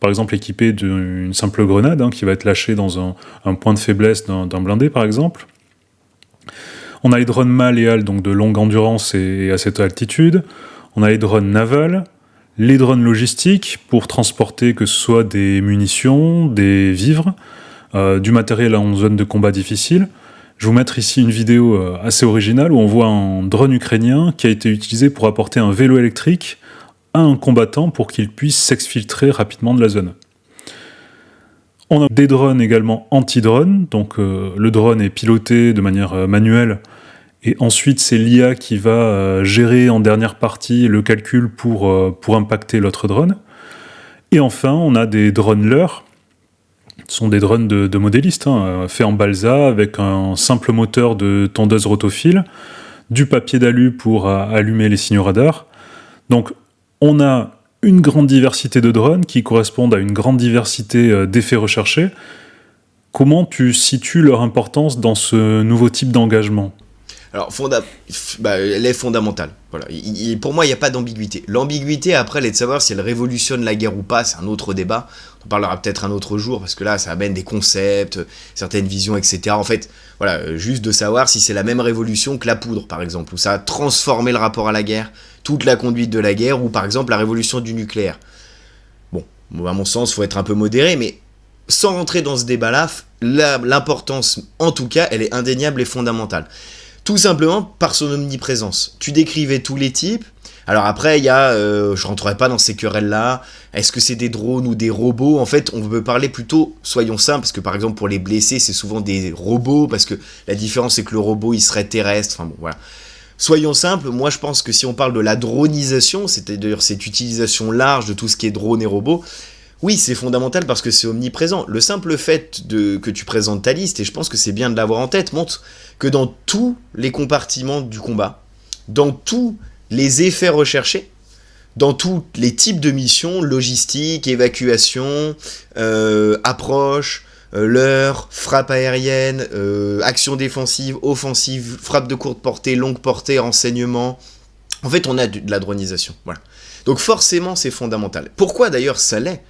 par exemple équipés d'une simple grenade, qui va être lâchée dans un point de faiblesse d'un blindé par exemple. On a les drones MAL et HAL, donc de longue endurance et à cette altitude. On a les drones navals, les drones logistiques pour transporter que ce soit des munitions, des vivres, du matériel en zone de combat difficile. Je vais vous mettre ici une vidéo assez originale où on voit un drone ukrainien qui a été utilisé pour apporter un vélo électrique à un combattant pour qu'il puisse s'exfiltrer rapidement de la zone. On a des drones également anti-drones, donc le drone est piloté de manière manuelle et ensuite c'est l'IA qui va gérer en dernière partie le calcul pour impacter l'autre drone. Et enfin, on a des drones leurres, ce sont des drones de modélistes, faits en balsa avec un simple moteur de tondeuse rotophile, du papier d'alu pour allumer les signaux radars. Donc on a une grande diversité de drones qui correspondent à une grande diversité d'effets recherchés. Comment tu situes leur importance dans ce nouveau type d'engagement ? Alors, elle est fondamentale. Voilà. Pour moi, il n'y a pas d'ambiguïté. L'ambiguïté, après, elle est de savoir si elle révolutionne la guerre ou pas. C'est un autre débat. On en parlera peut-être un autre jour, parce que là, ça amène des concepts, certaines visions, etc. En fait, voilà, juste de savoir si c'est la même révolution que la poudre, par exemple, où ça a transformé le rapport à la guerre, toute la conduite de la guerre, ou par exemple la révolution du nucléaire. Bon, à mon sens, il faut être un peu modéré, mais sans rentrer dans ce débat-là, l'importance, en tout cas, elle est indéniable et fondamentale. Tout simplement par son omniprésence. Tu décrivais tous les types. Alors après, il y a, je rentrerai pas dans ces querelles-là. Est-ce que c'est des drones ou des robots ? En fait, on peut parler plutôt, soyons simples, parce que par exemple pour les blessés, c'est souvent des robots, parce que la différence c'est que le robot il serait terrestre. Enfin bon, voilà. Soyons simples, moi je pense que si on parle de la dronisation, c'est-à-dire cette utilisation large de tout ce qui est drone et robot, Oui, c'est fondamental parce que c'est omniprésent. Le simple fait que tu présentes ta liste, et je pense que c'est bien de l'avoir en tête, montre que dans tous les compartiments du combat, dans tous les effets recherchés, dans tous les types de missions, logistique, évacuation, approche, leurre, frappe aérienne, action défensive, offensive, frappe de courte portée, longue portée, renseignement. En fait, on a de la dronisation. Voilà. Donc forcément, c'est fondamental. Pourquoi d'ailleurs ça l'est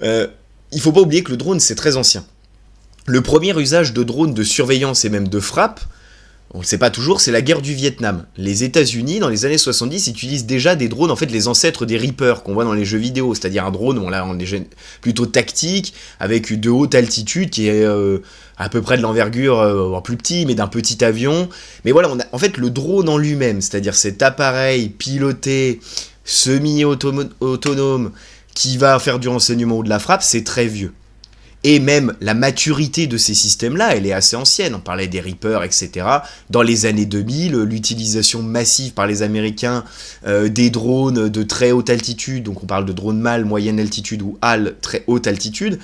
Il faut pas oublier que le drone, c'est très ancien. Le premier usage de drone de surveillance et même de frappe, on ne le sait pas toujours, c'est la guerre du Vietnam. Les États-Unis, dans les années 70, utilisent déjà des drones, en fait, les ancêtres des Reapers qu'on voit dans les jeux vidéo, c'est-à-dire un drone, on est plutôt tactique, avec de haute altitude, qui est à peu près de l'envergure, plus petit, mais d'un petit avion. Mais voilà, en fait, le drone en lui-même, c'est-à-dire cet appareil piloté, semi-autonome, qui va faire du renseignement ou de la frappe, c'est très vieux. Et même la maturité de ces systèmes-là, elle est assez ancienne. On parlait des Reapers, etc. Dans les années 2000, l'utilisation massive par les Américains des drones de très haute altitude, donc on parle de drones MAL, moyenne altitude, ou HAL, très haute altitude,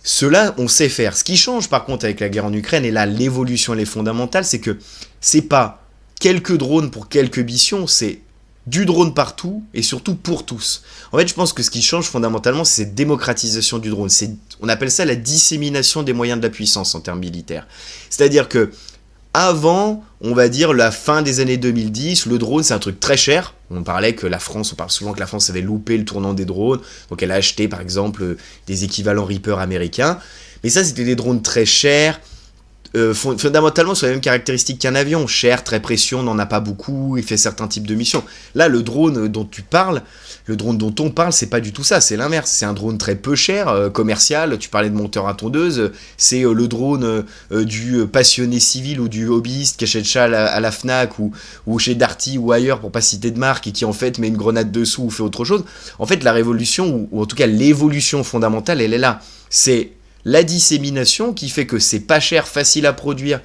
cela, on sait faire. Ce qui change par contre avec la guerre en Ukraine, et là l'évolution elle est fondamentale, c'est que c'est pas quelques drones pour quelques missions, c'est du drone partout et surtout pour tous. En fait, je pense que ce qui change fondamentalement, c'est cette démocratisation du drone. On appelle ça la dissémination des moyens de la puissance en termes militaires. C'est-à-dire que avant, on va dire, la fin des années 2010, le drone, c'est un truc très cher. On parle souvent que la France avait loupé le tournant des drones, donc elle a acheté, par exemple, des équivalents Reaper américains. Mais ça, c'était des drones très chers, fondamentalement sur les mêmes caractéristiques qu'un avion, cher, très précieux, on n'en a pas beaucoup, il fait certains types de missions. Là, le drone dont on parle, c'est pas du tout ça, c'est l'inverse. C'est un drone très peu cher, commercial, tu parlais de monteur à tondeuse, c'est le drone du passionné civil ou du hobbyiste qui achète ça à la Fnac ou chez Darty ou ailleurs, pour pas citer de marque, et qui en fait met une grenade dessous ou fait autre chose. En fait, la révolution, ou en tout cas l'évolution fondamentale, elle est là. C'est la dissémination qui fait que c'est pas cher, facile à produire,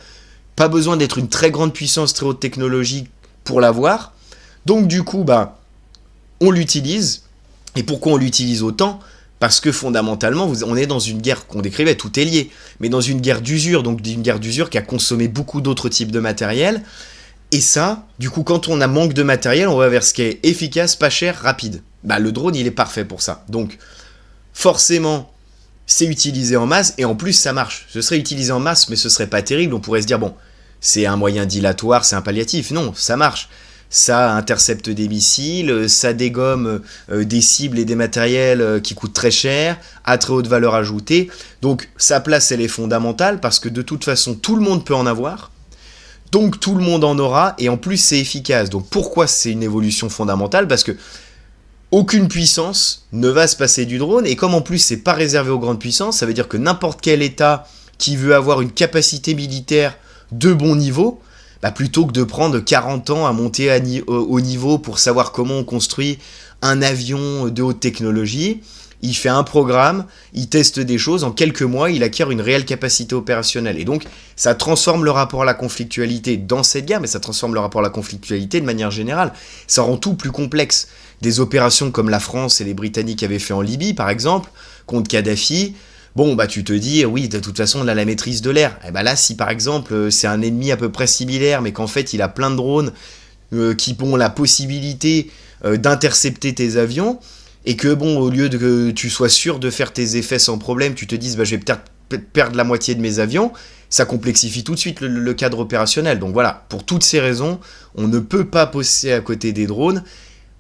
pas besoin d'être une très grande puissance, très haute technologie pour l'avoir. Donc du coup, on l'utilise. Et pourquoi on l'utilise autant ? Parce que fondamentalement, on est dans une guerre qu'on décrivait, tout est lié, mais dans une guerre d'usure, donc une guerre d'usure qui a consommé beaucoup d'autres types de matériel. Et ça, du coup, quand on a manque de matériel, on va vers ce qui est efficace, pas cher, rapide. Le drone, il est parfait pour ça. Donc, forcément, c'est utilisé en masse, et en plus ça marche. Ce serait utilisé en masse, mais ce serait pas terrible. On pourrait se dire, bon, c'est un moyen dilatoire, c'est un palliatif. Non, ça marche. Ça intercepte des missiles, ça dégomme des cibles et des matériels qui coûtent très cher, à très haute valeur ajoutée. Donc sa place, elle est fondamentale, parce que de toute façon, tout le monde peut en avoir. Donc tout le monde en aura, et en plus c'est efficace. Donc pourquoi c'est une évolution fondamentale ? Parce que aucune puissance ne va se passer du drone, et comme en plus c'est pas réservé aux grandes puissances, ça veut dire que n'importe quel État qui veut avoir une capacité militaire de bon niveau, plutôt que de prendre 40 ans à monter au niveau pour savoir comment on construit un avion de haute technologie, il fait un programme, il teste des choses, en quelques mois il acquiert une réelle capacité opérationnelle. Et donc ça transforme le rapport à la conflictualité dans cette guerre, mais ça transforme le rapport à la conflictualité de manière générale. Ça rend tout plus complexe. Des opérations comme la France et les Britanniques avaient fait en Libye, par exemple, contre Kadhafi, tu te dis, oui, de toute façon, on a la maîtrise de l'air. Et là, si par exemple, c'est un ennemi à peu près similaire, mais qu'en fait, il a plein de drones qui ont la possibilité d'intercepter tes avions, et que, au lieu que tu sois sûr de faire tes effets sans problème, tu te dises, je vais peut-être perdre la moitié de mes avions, ça complexifie tout de suite le cadre opérationnel. Donc voilà, pour toutes ces raisons, on ne peut pas passer à côté des drones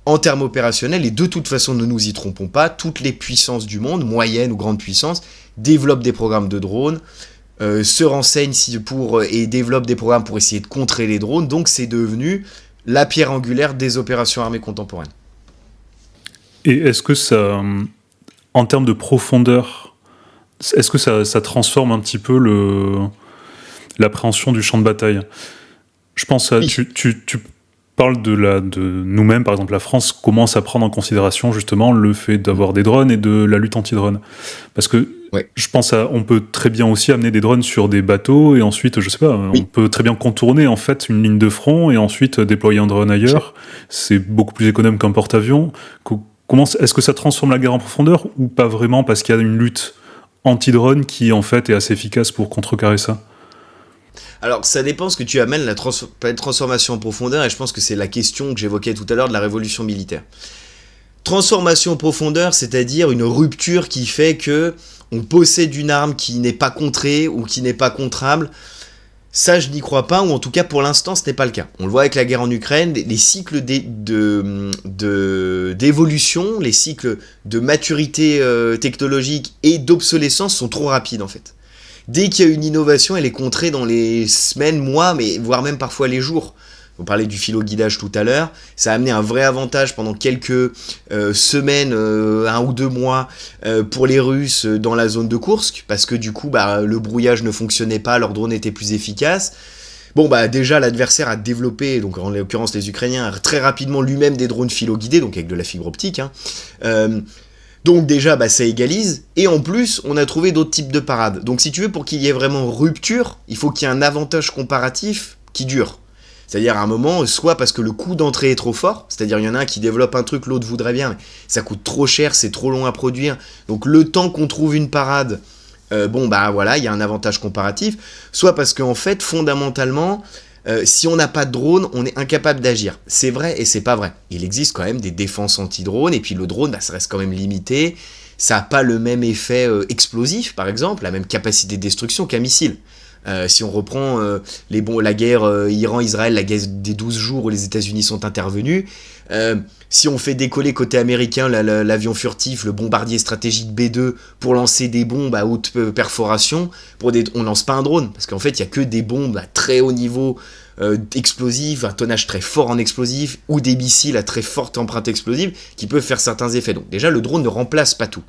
en termes opérationnels, et de toute façon, ne nous y trompons pas, toutes les puissances du monde, moyennes ou grandes puissances, développent des programmes de drones, se renseignent et développent des programmes pour essayer de contrer les drones, donc c'est devenu la pierre angulaire des opérations armées contemporaines. Et est-ce que ça, en termes de profondeur, est-ce que ça transforme un petit peu l'appréhension du champ de bataille ? Je pense à... Oui. Tu parles de nous-mêmes, par exemple la France commence à prendre en considération justement le fait d'avoir des drones et de la lutte anti-drone. Parce que je pense on peut très bien aussi amener des drones sur des bateaux, et ensuite, je sais pas, on peut très bien contourner en fait une ligne de front et ensuite déployer un drone ailleurs. C'est beaucoup plus économe qu'un porte-avions. Est-ce que ça transforme la guerre en profondeur ou pas vraiment parce qu'il y a une lutte anti-drone qui en fait est assez efficace pour contrecarrer ça? Alors, ça dépend ce que tu amènes, la transformation en profondeur, et je pense que c'est la question que j'évoquais tout à l'heure de la révolution militaire. Transformation en profondeur, c'est-à-dire une rupture qui fait que on possède une arme qui n'est pas contrée ou qui n'est pas contrable. Ça, je n'y crois pas, ou en tout cas pour l'instant, ce n'est pas le cas. On le voit avec la guerre en Ukraine, les cycles d'évolution, les cycles de maturité technologique et d'obsolescence sont trop rapides en fait. Dès qu'il y a une innovation, elle est contrée dans les semaines, mois, mais voire même parfois les jours. On parlait du philo-guidage tout à l'heure, ça a amené un vrai avantage pendant quelques semaines, 1 ou 2 mois, pour les Russes dans la zone de Koursk, parce que du coup, le brouillage ne fonctionnait pas, leur drone était plus efficace. Bon, déjà, l'adversaire a développé, donc en l'occurrence les Ukrainiens, très rapidement lui-même des drones philo-guidés, donc avec de la fibre optique, donc déjà, ça égalise, et en plus, on a trouvé d'autres types de parades. Donc si tu veux, pour qu'il y ait vraiment rupture, il faut qu'il y ait un avantage comparatif qui dure. C'est-à-dire à un moment, soit parce que le coût d'entrée est trop fort, c'est-à-dire il y en a un qui développe un truc, l'autre voudrait bien, mais ça coûte trop cher, c'est trop long à produire, donc le temps qu'on trouve une parade, voilà, il y a un avantage comparatif, soit parce qu'en fait, fondamentalement, si on n'a pas de drone, on est incapable d'agir. C'est vrai et c'est pas vrai. Il existe quand même des défenses anti-drone, et puis le drone, ça reste quand même limité, ça n'a pas le même effet explosif, par exemple, la même capacité de destruction qu'un missile. Si on reprend la guerre Iran-Israël, la guerre des 12 jours où les États-Unis sont intervenus, si on fait décoller côté américain l'avion furtif, le bombardier stratégique B2 pour lancer des bombes à haute perforation, on lance pas un drone, parce qu'en fait il y a que des bombes à très haut niveau explosifs, un tonnage très fort en explosifs, ou des missiles à très forte empreinte explosive qui peuvent faire certains effets. Donc déjà le drone ne remplace pas tout.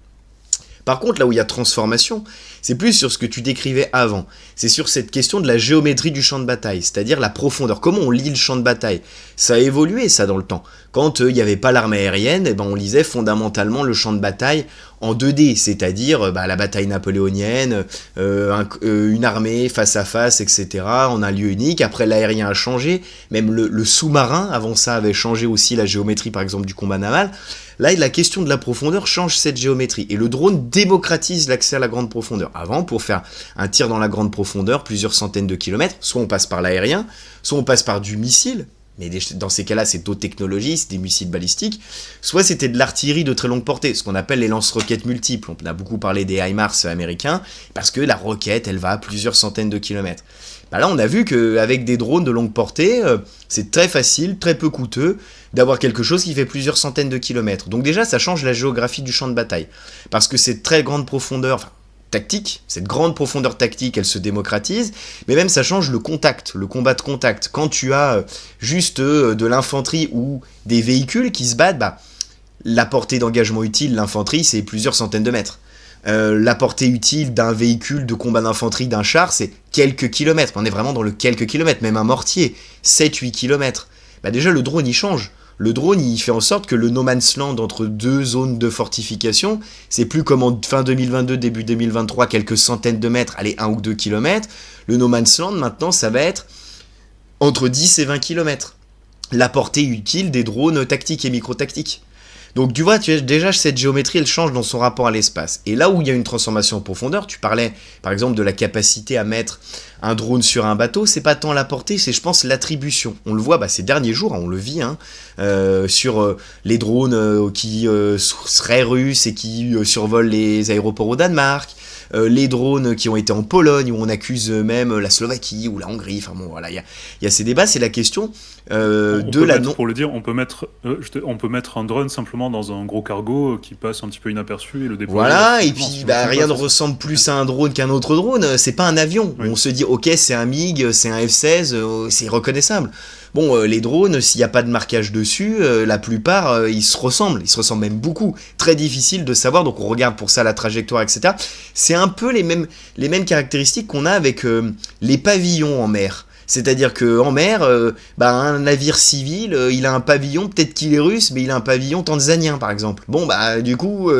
Par contre, là où il y a transformation, c'est plus sur ce que tu décrivais avant. C'est sur cette question de la géométrie du champ de bataille, c'est-à-dire la profondeur. Comment on lit le champ de bataille? Ça a évolué, ça, dans le temps. Quand il n'y avait pas l'armée aérienne, on lisait fondamentalement le champ de bataille en 2D, c'est-à-dire la bataille napoléonienne, une armée face à face, etc., en un lieu unique. Après, l'aérien a changé, même le sous-marin, avant ça, avait changé aussi la géométrie, par exemple, du combat naval. Là, la question de la profondeur change cette géométrie. Et le drone démocratise l'accès à la grande profondeur. Avant, pour faire un tir dans la grande profondeur, plusieurs centaines de kilomètres, soit on passe par l'aérien, soit on passe par du missile, mais dans ces cas-là, c'est d'autres technologies, c'est des missiles balistiques, soit c'était de l'artillerie de très longue portée, ce qu'on appelle les lance-roquettes multiples. On a beaucoup parlé des HIMARS américains, parce que la roquette, elle va à plusieurs centaines de kilomètres. Là, on a vu qu'avec des drones de longue portée, c'est très facile, très peu coûteux, d'avoir quelque chose qui fait plusieurs centaines de kilomètres. Donc déjà, ça change la géographie du champ de bataille. Parce que cette très grande profondeur tactique, cette grande profondeur tactique, elle se démocratise, mais même ça change le contact, le combat de contact. Quand tu as juste de l'infanterie ou des véhicules qui se battent, la portée d'engagement utile, l'infanterie, c'est plusieurs centaines de mètres. La portée utile d'un véhicule de combat d'infanterie, d'un char, c'est quelques kilomètres. On est vraiment dans le quelques kilomètres, même un mortier, 7-8 kilomètres. Déjà, le drone, il change. Le drone, il fait en sorte que le no man's land entre deux zones de fortification, c'est plus comme en fin 2022, début 2023, quelques centaines de mètres, allez, 1 ou 2 kilomètres. Le no man's land, maintenant, ça va être entre 10 et 20 kilomètres. La portée utile des drones tactiques et micro-tactiques. Donc tu vois, déjà cette géométrie, elle change dans son rapport à l'espace. Et là où il y a une transformation en profondeur, tu parlais par exemple de la capacité à mettre un drone sur un bateau, c'est pas tant la portée, c'est je pense l'attribution. On le voit ces derniers jours, on le vit, sur les drones qui seraient russes et qui survolent les aéroports au Danemark, les drones qui ont été en Pologne, où on accuse même la Slovaquie ou la Hongrie, il y a ces débats, c'est la question Pour le dire, on peut mettre un drone simplement dans un gros cargo qui passe un petit peu inaperçu et le déployer. Voilà, et puis rien ne ressemble plus à un drone qu'un autre drone, c'est pas un avion. Oui. On se dit, ok, c'est un MiG, c'est un F-16, c'est reconnaissable. Les drones, s'il n'y a pas de marquage dessus, la plupart, ils se ressemblent même beaucoup. Très difficile de savoir, donc on regarde pour ça la trajectoire, etc. C'est un peu les mêmes caractéristiques qu'on a avec les pavillons en mer. C'est-à-dire qu'en mer, un navire civil, il a un pavillon, peut-être qu'il est russe, mais il a un pavillon tanzanien, par exemple. Du coup,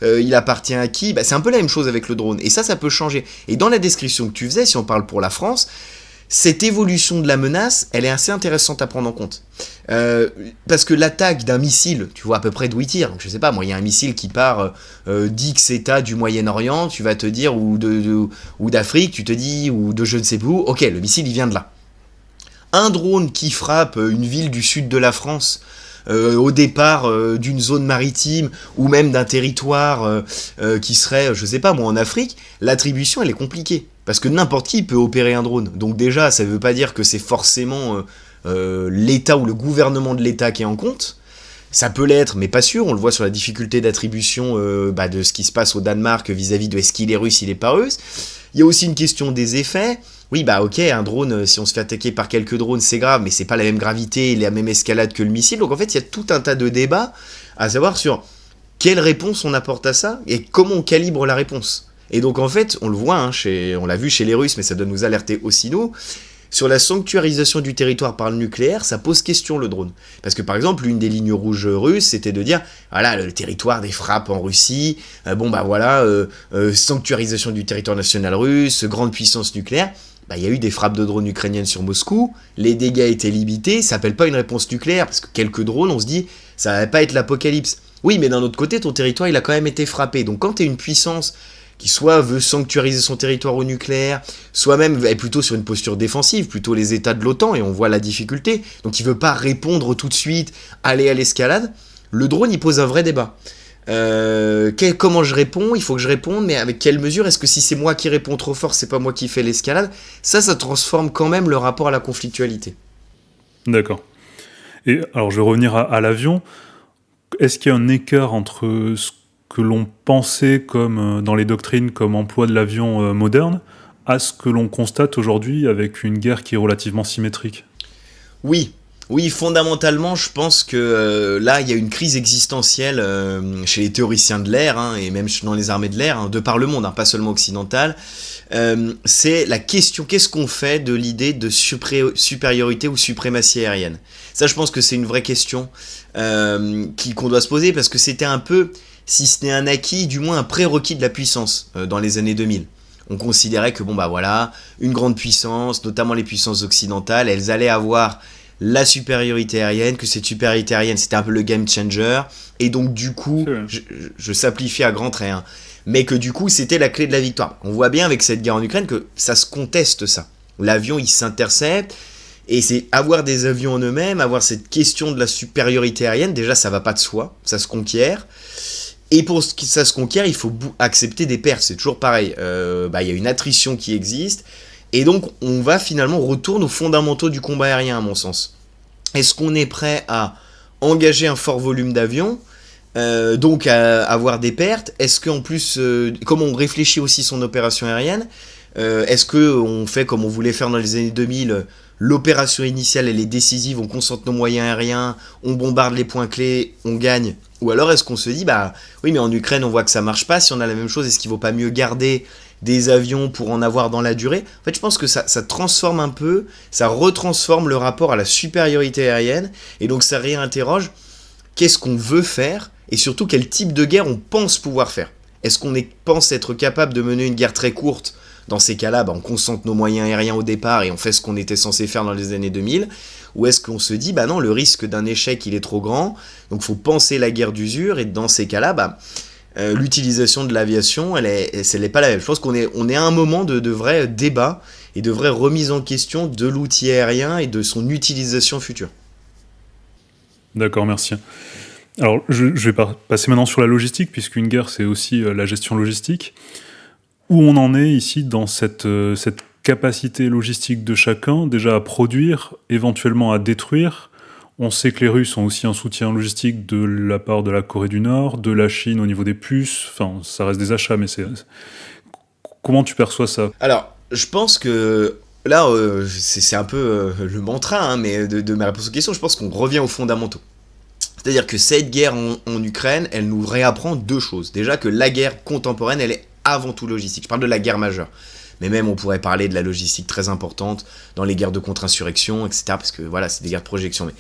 il appartient à qui? C'est un peu la même chose avec le drone. Et ça peut changer. Et dans la description que tu faisais, si on parle pour la France, cette évolution de la menace, elle est assez intéressante à prendre en compte. Parce que l'attaque d'un missile, tu vois à peu près d'où il tire. Donc, je sais pas, moi, il y a un missile qui part d'X États du Moyen-Orient, tu vas te dire, ou d'Afrique, tu te dis, ou de je ne sais où, ok, le missile, il vient de là. Un drone qui frappe une ville du sud de la France, au départ d'une zone maritime ou même d'un territoire qui serait, je sais pas moi, en Afrique, l'attribution elle est compliquée. Parce que n'importe qui peut opérer un drone. Donc déjà, ça veut pas dire que c'est forcément l'État ou le gouvernement de l'État qui est en compte. Ça peut l'être, mais pas sûr. On le voit sur la difficulté d'attribution de ce qui se passe au Danemark vis-à-vis de est-ce qu'il est russe, il est pas russe. Il y a aussi une question des effets. Oui, bah ok, un drone, si on se fait attaquer par quelques drones, c'est grave, mais c'est pas la même gravité et la même escalade que le missile. Donc en fait, il y a tout un tas de débats à savoir sur quelle réponse on apporte à ça et comment on calibre la réponse. Et donc en fait, on le voit, on l'a vu chez les Russes, mais ça doit nous alerter aussi nous. Sur la sanctuarisation du territoire par le nucléaire, ça pose question le drone. Parce que par exemple, l'une des lignes rouges russes, c'était de dire, voilà, le territoire des frappes en Russie, sanctuarisation du territoire national russe, grande puissance nucléaire. Il y a eu des frappes de drones ukrainiennes sur Moscou, les dégâts étaient limités, ça s'appelle pas une réponse nucléaire, parce que quelques drones, on se dit, ça va pas être l'apocalypse. Oui, mais d'un autre côté, ton territoire, il a quand même été frappé. Donc quand t'es une puissance qui soit veut sanctuariser son territoire au nucléaire, soit même est plutôt sur une posture défensive, plutôt les États de l'OTAN, et on voit la difficulté, donc il veut pas répondre tout de suite, aller à l'escalade, le drone, il pose un vrai débat. Comment je réponds? Il faut que je réponde, mais avec quelle mesure? Est-ce que si c'est moi qui réponds trop fort, c'est pas moi qui fais l'escalade? Ça transforme quand même le rapport à la conflictualité. D'accord. Et alors, je vais revenir à l'avion. Est-ce qu'il y a un écart entre ce que l'on pensait comme dans les doctrines comme emploi de l'avion moderne à ce que l'on constate aujourd'hui avec une guerre qui est relativement symétrique? Oui, fondamentalement, je pense que là, il y a une crise existentielle chez les théoriciens de l'air, et même dans les armées de l'air, de par le monde, pas seulement occidental. C'est la question, qu'est-ce qu'on fait de l'idée de supériorité ou suprématie aérienne? Ça, je pense que c'est une vraie question qu'on doit se poser, parce que c'était un peu, si ce n'est un acquis, du moins un prérequis de la puissance dans les années 2000. On considérait que, une grande puissance, notamment les puissances occidentales, elles allaient avoir la supériorité aérienne, que cette supériorité aérienne c'était un peu le game changer, et donc du coup, je simplifie à grands traits, mais que du coup c'était la clé de la victoire. On voit bien avec cette guerre en Ukraine que ça se conteste ça. L'avion il s'intercepte, et c'est avoir des avions en eux-mêmes, avoir cette question de la supériorité aérienne, déjà ça va pas de soi, ça se conquiert. Et pour que ça se conquiert, il faut accepter des pertes, c'est toujours pareil. Y a une attrition qui existe, et donc, on va finalement retourner aux fondamentaux du combat aérien, à mon sens. Est-ce qu'on est prêt à engager un fort volume d'avions, donc à avoir des pertes? Est-ce qu'en plus, comment on réfléchit aussi son opération aérienne? Est-ce qu'on fait comme on voulait faire dans les années 2000, l'opération initiale elle est décisive, on concentre nos moyens aériens, on bombarde les points clés, on gagne? Ou alors est-ce qu'on se dit, oui mais en Ukraine on voit que ça marche pas, si on a la même chose, est-ce qu'il vaut pas mieux garder des avions pour en avoir dans la durée? En fait, je pense que ça transforme un peu, ça retransforme le rapport à la supériorité aérienne, et donc ça réinterroge qu'est-ce qu'on veut faire, et surtout quel type de guerre on pense pouvoir faire. Est-ce qu'on pense être capable de mener une guerre très courte? Dans ces cas-là, on concentre nos moyens aériens au départ et on fait ce qu'on était censé faire dans les années 2000. Ou est-ce qu'on se dit, non, le risque d'un échec, il est trop grand, donc il faut penser la guerre d'usure, et dans ces cas-là, l'utilisation de l'aviation, elle est pas la même. Je pense qu'on est à un moment de vrai débat et de vraie remise en question de l'outil aérien et de son utilisation future. D'accord, merci. Alors, je vais passer maintenant sur la logistique, puisqu'une guerre, c'est aussi la gestion logistique. Où on en est ici dans cette capacité logistique de chacun, déjà à produire, éventuellement à détruire. On sait que les Russes ont aussi un soutien logistique de la part de la Corée du Nord, de la Chine au niveau des puces. Enfin, ça reste des achats, mais comment tu perçois ça? Alors, je pense que là, c'est un peu le mantra, mais de ma réponse aux questions, je pense qu'on revient aux fondamentaux. C'est-à-dire que cette guerre en Ukraine, elle nous réapprend deux choses. Déjà que la guerre contemporaine, elle est avant tout logistique. Je parle de la guerre majeure. Mais même, on pourrait parler de la logistique très importante dans les guerres de contre-insurrection, etc. Parce que voilà, c'est des guerres de projection. Mais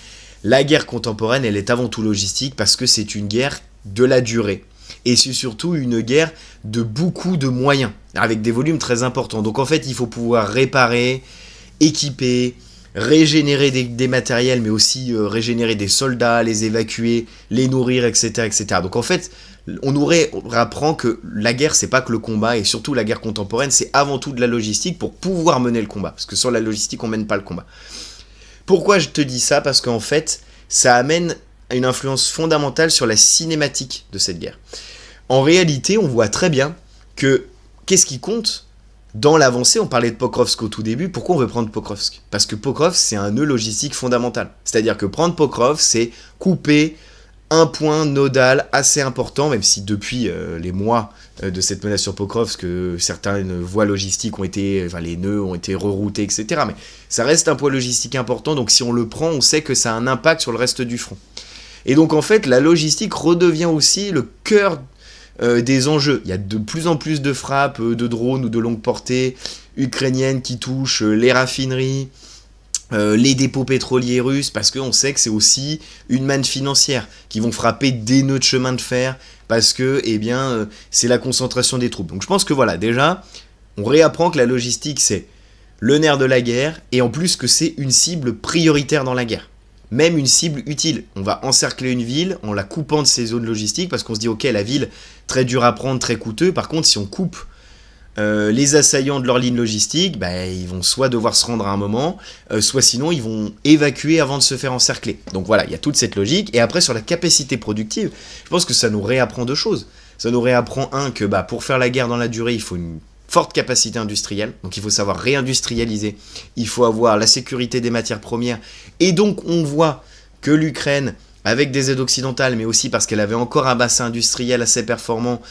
la guerre contemporaine, elle est avant tout logistique parce que c'est une guerre de la durée. Et c'est surtout une guerre de beaucoup de moyens, avec des volumes très importants. Donc en fait, il faut pouvoir réparer équiper, régénérer des matériels, mais aussi régénérer des soldats, les évacuer, les nourrir, etc., etc. Donc en fait, on nous apprend que la guerre, c'est pas que le combat, et surtout la guerre contemporaine, c'est avant tout de la logistique pour pouvoir mener le combat. Parce que sans la logistique, on mène pas le combat. Pourquoi je te dis ça? Parce qu'en fait, ça amène une influence fondamentale sur la cinématique de cette guerre. En réalité, on voit très bien que qu'est-ce qui compte dans l'avancée? On parlait de Pokrovsk au tout début. Pourquoi on veut prendre Pokrovsk? Parce que Pokrovsk, c'est un nœud logistique fondamental. C'est-à-dire que prendre Pokrovsk, c'est couper un point nodal assez important, même si depuis les mois de cette menace sur Pokrovsk, certaines voies logistiques ont été, enfin les nœuds ont été reroutés, etc. Mais ça reste un point logistique important, donc si on le prend, on sait que ça a un impact sur le reste du front. Et donc en fait, la logistique redevient aussi le cœur des enjeux. Il y a de plus en plus de frappes de drones ou de longue portée ukrainiennes qui touchent les raffineries, les dépôts pétroliers russes, parce qu'on sait que c'est aussi une manne financière, qui vont frapper des nœuds de chemin de fer, parce que c'est la concentration des troupes. Donc je pense que voilà, déjà, on réapprend que la logistique, c'est le nerf de la guerre, et en plus que c'est une cible prioritaire dans la guerre. Même une cible utile. On va encercler une ville en la coupant de ses zones logistiques, parce qu'on se dit, ok, la ville, très dure à prendre, très coûteux. Par contre, si on coupe les assaillants de leur ligne logistique, ils vont soit devoir se rendre à un moment, soit sinon ils vont évacuer avant de se faire encercler. Donc voilà, il y a toute cette logique. Et après, sur la capacité productive, je pense que ça nous réapprend deux choses. Ça nous réapprend, que pour faire la guerre dans la durée, il faut une forte capacité industrielle, donc il faut savoir réindustrialiser, il faut avoir la sécurité des matières premières, et donc on voit que l'Ukraine, avec des aides occidentales, mais aussi parce qu'elle avait encore un bassin industriel assez performant,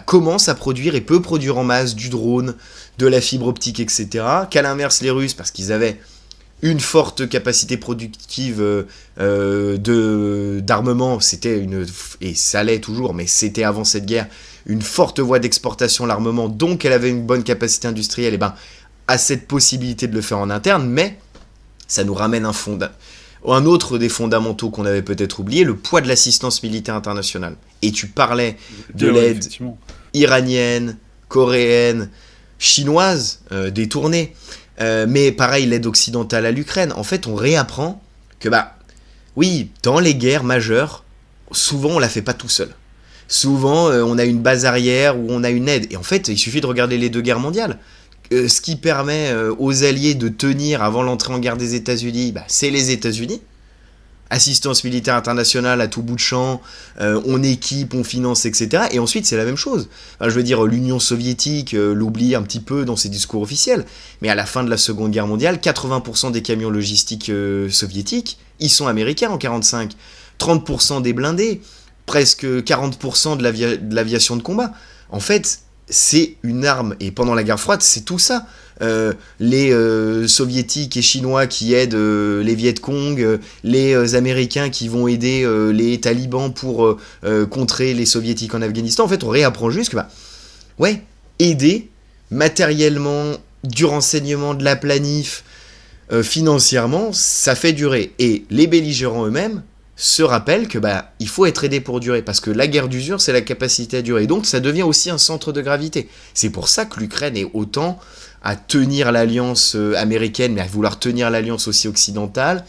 commence à produire et peut produire en masse du drone, de la fibre optique, etc. Qu'à l'inverse, les Russes, parce qu'ils avaient une forte capacité productive d'armement, et ça l'est toujours, mais c'était avant cette guerre, une forte voie d'exportation l'armement, donc elle avait une bonne capacité industrielle, à cette possibilité de le faire en interne, mais ça nous ramène un autre des fondamentaux qu'on avait peut-être oublié, le poids de l'assistance militaire internationale. Et tu parlais de l'aide iranienne, coréenne, chinoise, détournée, mais pareil, l'aide occidentale à l'Ukraine. En fait, on réapprend que, oui, dans les guerres majeures, souvent on la fait pas tout seul. Souvent, on a une base arrière où on a une aide. Et en fait, il suffit de regarder les deux guerres mondiales. Ce qui permet aux Alliés de tenir avant l'entrée en guerre des États-Unis, c'est les États-Unis. Assistance militaire internationale à tout bout de champ, on équipe, on finance, etc. Et ensuite, c'est la même chose. Enfin, je veux dire, l'Union soviétique l'oublie un petit peu dans ses discours officiels, mais à la fin de la Seconde Guerre mondiale, 80% des camions logistiques soviétiques, ils sont américains en 1945. 30% des blindés, presque 40% de l'aviation de combat. En fait, c'est une arme. Et pendant la guerre froide, c'est tout ça. Les soviétiques et chinois qui aident les Viet Cong, les Américains qui vont aider les talibans pour contrer les soviétiques en Afghanistan. En fait, on réapprend juste que, aider matériellement, du renseignement, de la planif, financièrement, ça fait durer. Et les belligérants eux-mêmes se rappellent que il faut être aidé pour durer, parce que la guerre d'usure, c'est la capacité à durer. Donc ça devient aussi un centre de gravité. C'est pour ça que l'Ukraine est autant à tenir l'alliance américaine, mais à vouloir tenir l'alliance aussi occidentale,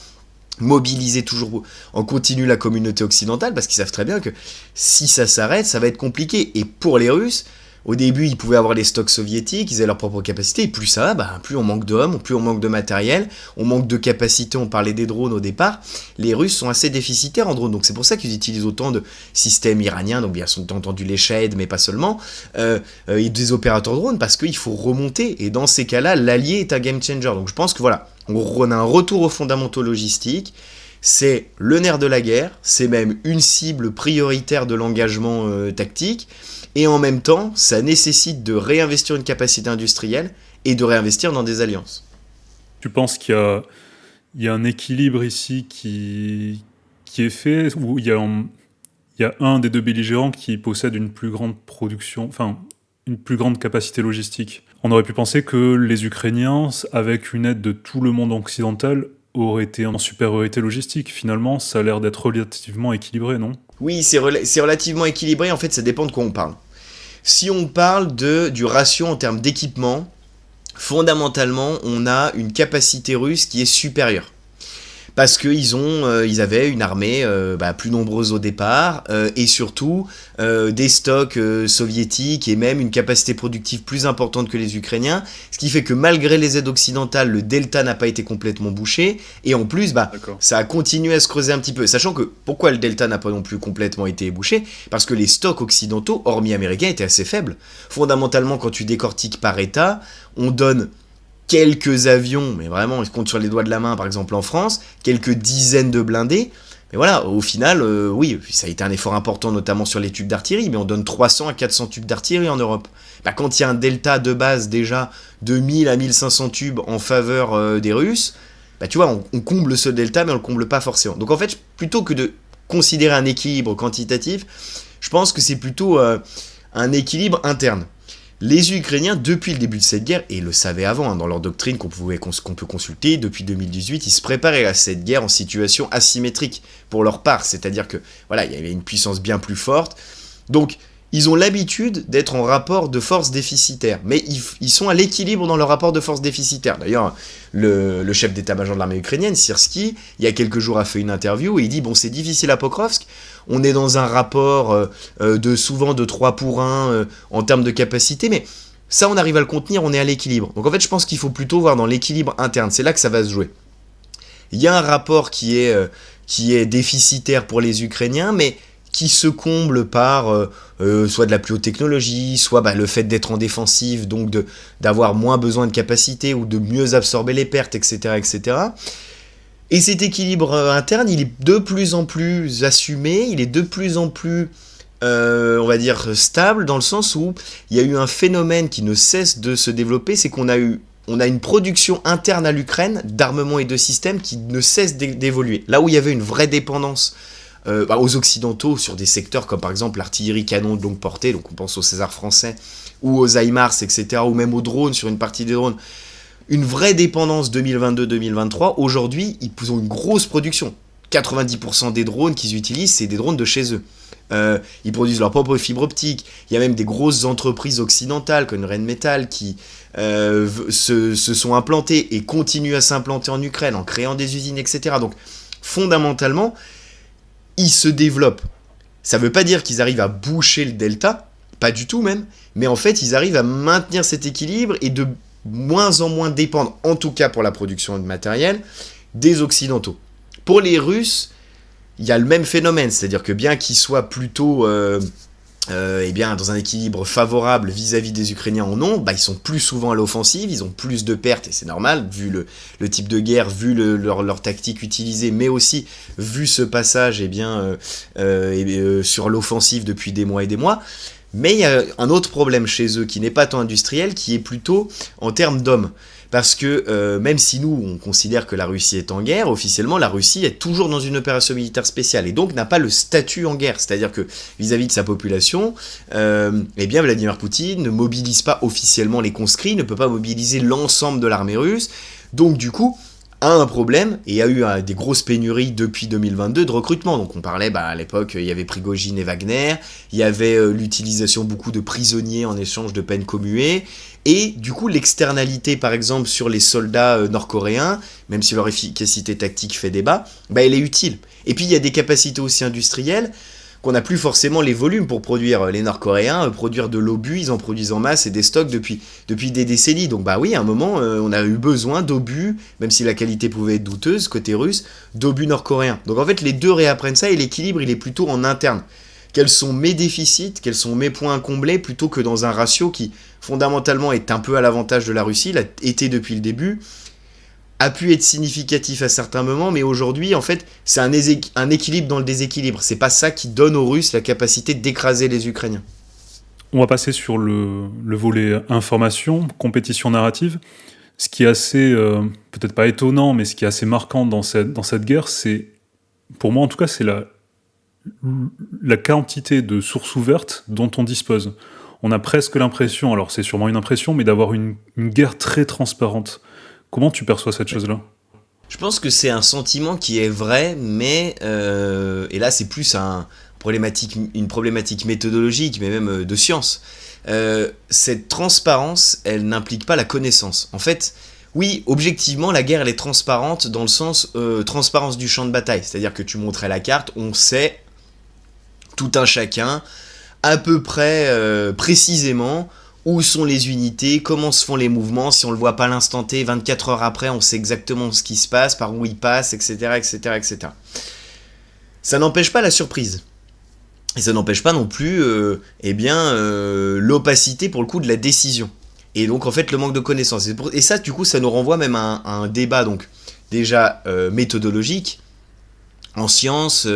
mobiliser toujours en continu la communauté occidentale, parce qu'ils savent très bien que si ça s'arrête, ça va être compliqué. Et pour les Russes, au début, ils pouvaient avoir les stocks soviétiques, ils avaient leur propre capacité, et plus ça va, plus on manque d'hommes, plus on manque de matériel, on manque de capacité, on parlait des drones au départ, les Russes sont assez déficitaires en drones, donc c'est pour ça qu'ils utilisent autant de systèmes iraniens, donc bien entendu les Shahed, mais pas seulement, et des opérateurs drones, parce qu'il faut remonter, et dans ces cas-là, l'allié est un game changer. Donc je pense que voilà, on a un retour aux fondamentaux logistiques, c'est le nerf de la guerre, c'est même une cible prioritaire de l'engagement tactique, et en même temps, ça nécessite de réinvestir une capacité industrielle et de réinvestir dans des alliances. Tu penses qu'il y a un équilibre ici qui est fait, où il y a un des deux belligérants qui possède une plus grande production, enfin, une plus grande capacité logistique. On aurait pu penser que les Ukrainiens, avec une aide de tout le monde occidental, auraient été en supériorité logistique. Finalement, ça a l'air d'être relativement équilibré, non ? Oui, c'est relativement équilibré, en fait, ça dépend de quoi on parle. Si on parle du ratio en termes d'équipement, fondamentalement, on a une capacité russe qui est supérieure. Parce ils avaient une armée plus nombreuse au départ, et surtout des stocks soviétiques et même une capacité productive plus importante que les Ukrainiens, ce qui fait que malgré les aides occidentales, le delta n'a pas été complètement bouché, et en plus, ça a continué à se creuser un petit peu. Sachant que, pourquoi le delta n'a pas non plus complètement été bouché? Parce que les stocks occidentaux, hormis américains, étaient assez faibles. Fondamentalement, quand tu décortiques par État, on donne quelques avions, mais vraiment, on compte sur les doigts de la main, par exemple en France, quelques dizaines de blindés. Mais voilà, au final, oui, ça a été un effort important, notamment sur les tubes d'artillerie, mais on donne 300 à 400 tubes d'artillerie en Europe. Quand il y a un delta de base déjà de 1000 à 1500 tubes en faveur des Russes, tu vois, on comble ce delta, mais on le comble pas forcément. Donc en fait, plutôt que de considérer un équilibre quantitatif, je pense que c'est plutôt un équilibre interne. Les Ukrainiens, depuis le début de cette guerre, et le savaient avant, dans leur doctrine qu'on peut consulter, depuis 2018, ils se préparaient à cette guerre en situation asymétrique pour leur part. C'est-à-dire que, voilà, il y avait une puissance bien plus forte. Donc, ils ont l'habitude d'être en rapport de force déficitaire. Mais ils sont à l'équilibre dans leur rapport de force déficitaire. D'ailleurs, le chef d'état-major de l'armée ukrainienne, Syrski, il y a quelques jours a fait une interview et il dit « Bon, c'est difficile à Pokrovsk, on est dans un rapport souvent de 3 pour 1 en termes de capacité, mais ça, on arrive à le contenir, on est à l'équilibre. » Donc en fait, je pense qu'il faut plutôt voir dans l'équilibre interne. C'est là que ça va se jouer. Il y a un rapport qui est déficitaire pour les Ukrainiens, mais qui se comble par soit de la plus haute technologie, soit le fait d'être en défensive, donc d'avoir moins besoin de capacité ou de mieux absorber les pertes, etc. etc. Et cet équilibre interne, il est de plus en plus assumé, il est de plus en plus, on va dire, stable, dans le sens où il y a eu un phénomène qui ne cesse de se développer, c'est qu'on a une production interne à l'Ukraine d'armements et de systèmes qui ne cesse d'évoluer. Là où il y avait une vraie dépendance aux Occidentaux sur des secteurs comme par exemple l'artillerie canon de longue portée, donc on pense aux César français, ou aux HIMARS, etc., ou même aux drones, sur une partie des drones, une vraie dépendance 2022-2023, aujourd'hui, ils ont une grosse production. 90% des drones qu'ils utilisent, c'est des drones de chez eux. Ils produisent leur propre fibre optique. Il y a même des grosses entreprises occidentales, comme Rheinmetall, qui se sont implantées et continuent à s'implanter en Ukraine, en créant des usines, etc. Donc, fondamentalement, ils se développent. Ça ne veut pas dire qu'ils arrivent à boucher le delta, pas du tout même, mais en fait, ils arrivent à maintenir cet équilibre et de moins en moins dépendre, en tout cas pour la production de matériel, des Occidentaux. Pour les Russes, il y a le même phénomène, c'est-à-dire que bien qu'ils soient plutôt dans un équilibre favorable vis-à-vis des Ukrainiens en non, ils sont plus souvent à l'offensive, ils ont plus de pertes, et c'est normal, vu le type de guerre, vu leur tactique utilisée, mais aussi vu ce passage sur l'offensive depuis des mois et des mois. Mais il y a un autre problème chez eux qui n'est pas tant industriel, qui est plutôt en termes d'hommes. Parce que même si nous, on considère que la Russie est en guerre, officiellement, la Russie est toujours dans une opération militaire spéciale et donc n'a pas le statut en guerre. C'est-à-dire que vis-à-vis de sa population, Vladimir Poutine ne mobilise pas officiellement les conscrits, ne peut pas mobiliser l'ensemble de l'armée russe. Donc du coup, a un problème et a eu des grosses pénuries depuis 2022 de recrutement. Donc on parlait, à l'époque, il y avait Prigojine et Wagner, il y avait l'utilisation beaucoup de prisonniers en échange de peines commuées, et du coup l'externalité par exemple sur les soldats nord-coréens, même si leur efficacité tactique fait débat, elle est utile. Et puis il y a des capacités aussi industrielles, qu'on n'a plus forcément les volumes pour produire. Les Nord-Coréens, produire de l'obus, ils en produisent en masse et des stocks depuis des décennies. Donc oui, à un moment, on a eu besoin d'obus, même si la qualité pouvait être douteuse, côté russe, d'obus nord-coréens. Donc en fait, les deux réapprennent ça et l'équilibre, il est plutôt en interne. Quels sont mes déficits, quels sont mes points à combler, plutôt que dans un ratio qui, fondamentalement, est un peu à l'avantage de la Russie, l'a été depuis le début, a pu être significatif à certains moments, mais aujourd'hui, en fait, c'est un équilibre dans le déséquilibre. C'est pas ça qui donne aux Russes la capacité d'écraser les Ukrainiens. On va passer sur le volet information, compétition narrative. Ce qui est assez, peut-être pas étonnant, mais ce qui est assez marquant dans cette guerre, c'est, pour moi en tout cas, c'est la quantité de sources ouvertes dont on dispose. On a presque l'impression, alors c'est sûrement une impression, mais d'avoir une guerre très transparente. Comment tu perçois cette chose-là ? Je pense que c'est un sentiment qui est vrai, mais et là c'est plus une problématique méthodologique, mais même de science. cette transparence, elle n'implique pas la connaissance. En fait, oui, objectivement, la guerre, elle est transparente dans le sens transparence du champ de bataille. C'est-à-dire que tu montrais la carte, on sait, tout un chacun, à peu près précisément, où sont les unités, comment se font les mouvements. Si on le voit pas à l'instant T, 24 heures après, on sait exactement ce qui se passe, par où il passe, etc., etc., etc. Ça n'empêche pas la surprise. Et ça n'empêche pas non plus l'opacité pour le coup de la décision. Et donc en fait le manque de connaissances. Et ça du coup ça nous renvoie même à un débat donc déjà méthodologique en sciences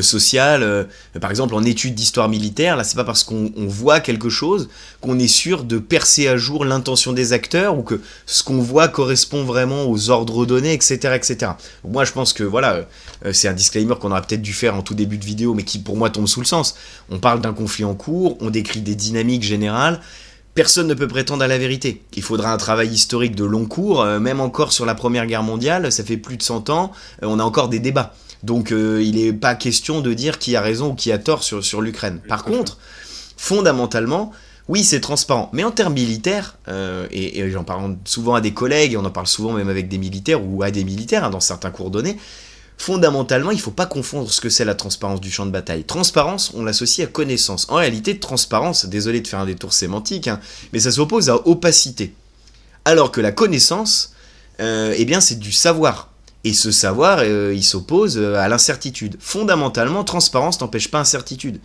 sociales, par exemple en études d'histoire militaire. Là c'est pas parce qu'on voit quelque chose qu'on est sûr de percer à jour l'intention des acteurs ou que ce qu'on voit correspond vraiment aux ordres donnés, etc., etc. Donc, moi je pense que voilà, c'est un disclaimer qu'on aurait peut-être dû faire en tout début de vidéo mais qui pour moi tombe sous le sens. On parle d'un conflit en cours, on décrit des dynamiques générales. Personne ne peut prétendre à la vérité. Il faudra un travail historique de long cours, même encore sur la Première Guerre mondiale, ça fait plus de 100 ans, on a encore des débats. Donc il n'est pas question de dire qui a raison ou qui a tort sur l'Ukraine. Par contre, fondamentalement, oui c'est transparent. Mais en termes militaires, et j'en parle souvent à des collègues, et on en parle souvent même avec des militaires ou à des militaires dans certains cours donnés, fondamentalement, il ne faut pas confondre ce que c'est la transparence du champ de bataille. Transparence, on l'associe à connaissance. En réalité, transparence, désolé de faire un détour sémantique, hein, mais ça s'oppose à opacité. Alors que la connaissance, c'est du savoir. Et ce savoir, il s'oppose à l'incertitude. Fondamentalement, transparence n'empêche pas incertitude.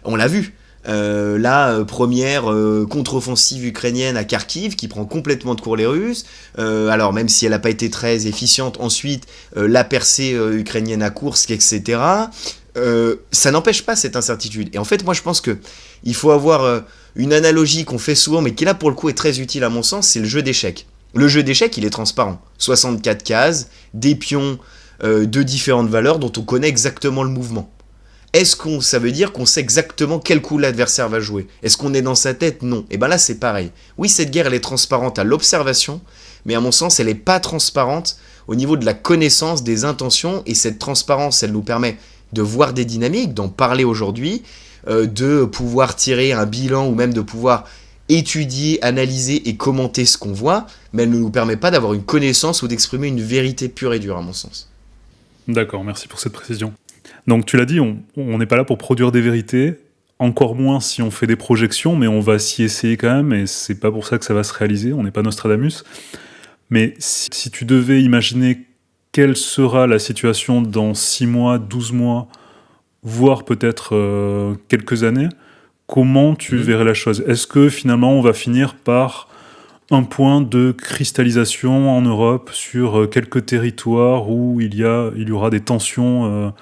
On l'a vu. La première contre-offensive ukrainienne à Kharkiv qui prend complètement de court les Russes. Alors même si elle n'a pas été très efficiente, ensuite la percée ukrainienne à Koursk, etc. Ça n'empêche pas cette incertitude. Et en fait, moi je pense que il faut avoir une analogie qu'on fait souvent, mais qui là pour le coup est très utile à mon sens, c'est le jeu d'échecs. Le jeu d'échecs, il est transparent. 64 cases, des pions de différentes valeurs dont on connaît exactement le mouvement. Est-ce que ça veut dire qu'on sait exactement quel coup l'adversaire va jouer? Est-ce qu'on est dans sa tête? Non. Et bien là, c'est pareil. Oui, cette guerre, elle est transparente à l'observation, mais à mon sens, elle n'est pas transparente au niveau de la connaissance des intentions, et cette transparence, elle nous permet de voir des dynamiques, d'en parler aujourd'hui, de pouvoir tirer un bilan, ou même de pouvoir étudier, analyser et commenter ce qu'on voit, mais elle ne nous permet pas d'avoir une connaissance ou d'exprimer une vérité pure et dure, à mon sens. D'accord, merci pour cette précision. Donc tu l'as dit, on n'est pas là pour produire des vérités, encore moins si on fait des projections, mais on va s'y essayer quand même, et c'est pas pour ça que ça va se réaliser, on n'est pas Nostradamus. Mais si tu devais imaginer quelle sera la situation dans 6 mois, 12 mois, voire peut-être quelques années, comment tu verrais la chose? Est-ce que finalement on va finir par un point de cristallisation en Europe sur quelques territoires où il y aura des tensions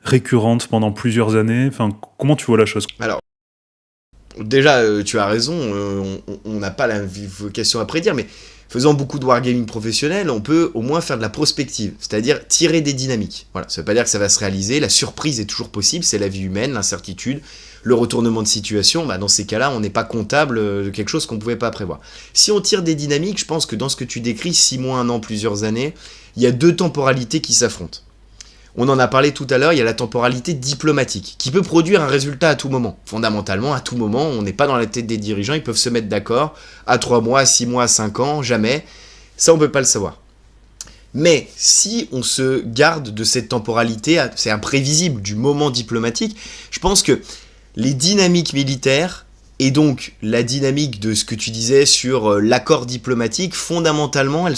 récurrentes pendant plusieurs années? Enfin, comment tu vois la chose? Alors, déjà, tu as raison, on n'a pas la vocation à prédire, mais faisant beaucoup de wargaming professionnel, on peut au moins faire de la prospective, c'est-à-dire tirer des dynamiques. Voilà, ça ne veut pas dire que ça va se réaliser, la surprise est toujours possible, c'est la vie humaine, l'incertitude, le retournement de situation. Dans ces cas-là, on n'est pas comptable de quelque chose qu'on ne pouvait pas prévoir. Si on tire des dynamiques, je pense que dans ce que tu décris, 6 mois, 1 an, plusieurs années, il y a 2 temporalités qui s'affrontent. On en a parlé tout à l'heure, il y a la temporalité diplomatique, qui peut produire un résultat à tout moment. Fondamentalement, à tout moment, on n'est pas dans la tête des dirigeants, ils peuvent se mettre d'accord, à 3 mois, à 6 mois, à 5 ans, jamais. Ça, on ne peut pas le savoir. Mais si on se garde de cette temporalité, c'est imprévisible, du moment diplomatique, je pense que les dynamiques militaires, et donc la dynamique de ce que tu disais sur l'accord diplomatique, fondamentalement,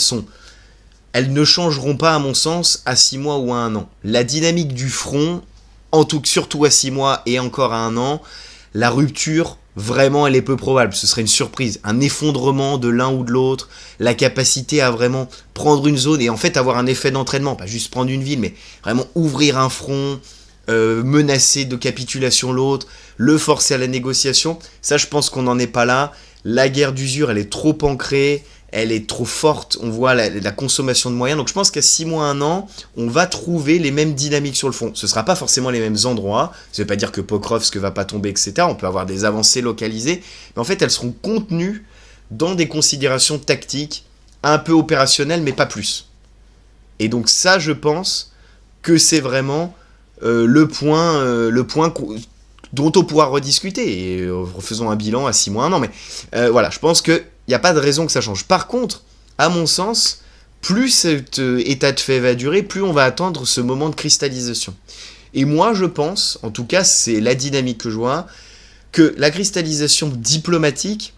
elles ne changeront pas, à mon sens, à 6 mois ou à 1 an. La dynamique du front, surtout à 6 mois et encore à 1 an, la rupture, vraiment, elle est peu probable. Ce serait une surprise, un effondrement de l'un ou de l'autre, la capacité à vraiment prendre une zone et en fait avoir un effet d'entraînement, pas juste prendre une ville, mais vraiment ouvrir un front, menacer de capitulation l'autre, le forcer à la négociation. Ça, je pense qu'on n'en est pas là. La guerre d'usure, elle est trop ancrée, elle est trop forte, on voit la consommation de moyens. Donc je pense qu'à 6 mois, 1 an, on va trouver les mêmes dynamiques sur le front. Ce ne sera pas forcément les mêmes endroits. Ça ne veut pas dire que Pokrovsk va pas tomber, etc. On peut avoir des avancées localisées. Mais en fait, elles seront contenues dans des considérations tactiques, un peu opérationnelles, mais pas plus. Et donc ça, je pense que c'est vraiment le point dont on pourra rediscuter, et faisons un bilan à 6 mois, 1 an, mais voilà, je pense qu'il n'y a pas de raison que ça change. Par contre, à mon sens, plus cet état de fait va durer, plus on va attendre ce moment de cristallisation. Et moi, je pense, en tout cas, c'est la dynamique que je vois, que la cristallisation diplomatique,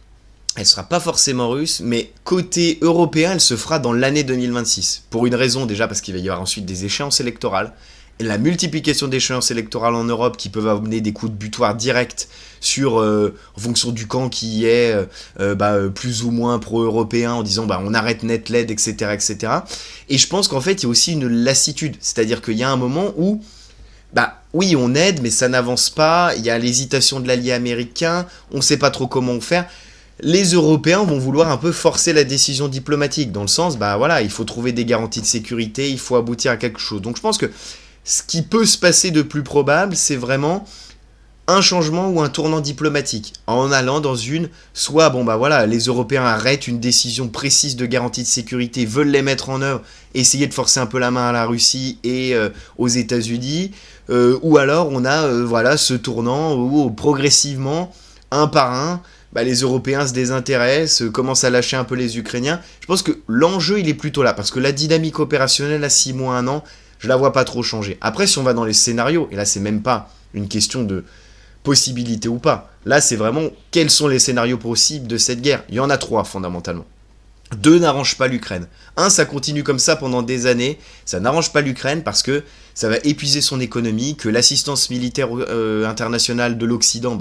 elle sera pas forcément russe, mais côté européen, elle se fera dans l'année 2026. Pour une raison, déjà, parce qu'il va y avoir ensuite des échéances électorales, et la multiplication d'échéances électorales en Europe qui peuvent amener des coups de butoir directs sur, en fonction du camp qui est plus ou moins pro-européen, en disant on arrête net l'aide, etc., etc. Et je pense qu'en fait, il y a aussi une lassitude, c'est-à-dire qu'il y a un moment où oui, on aide, mais ça n'avance pas, il y a l'hésitation de l'allié américain, on ne sait pas trop comment faire. Les Européens vont vouloir un peu forcer la décision diplomatique, dans le sens, il faut trouver des garanties de sécurité, il faut aboutir à quelque chose. Donc je pense que ce qui peut se passer de plus probable, c'est vraiment un changement ou un tournant diplomatique, en allant dans soit les Européens arrêtent une décision précise de garantie de sécurité, veulent les mettre en œuvre, essayer de forcer un peu la main à la Russie et aux États-Unis, ou alors on a ce tournant où progressivement, un par un, les Européens se désintéressent, commencent à lâcher un peu les Ukrainiens. Je pense que l'enjeu, il est plutôt là, parce que la dynamique opérationnelle à 6 mois, 1 an, je la vois pas trop changer. Après, si on va dans les scénarios, et là, c'est même pas une question de possibilité ou pas. Là, c'est vraiment quels sont les scénarios possibles de cette guerre. Il y en a 3, fondamentalement. 2 n'arrangent pas l'Ukraine. 1, ça continue comme ça pendant des années. Ça n'arrange pas l'Ukraine parce que ça va épuiser son économie, que l'assistance militaire internationale de l'Occident,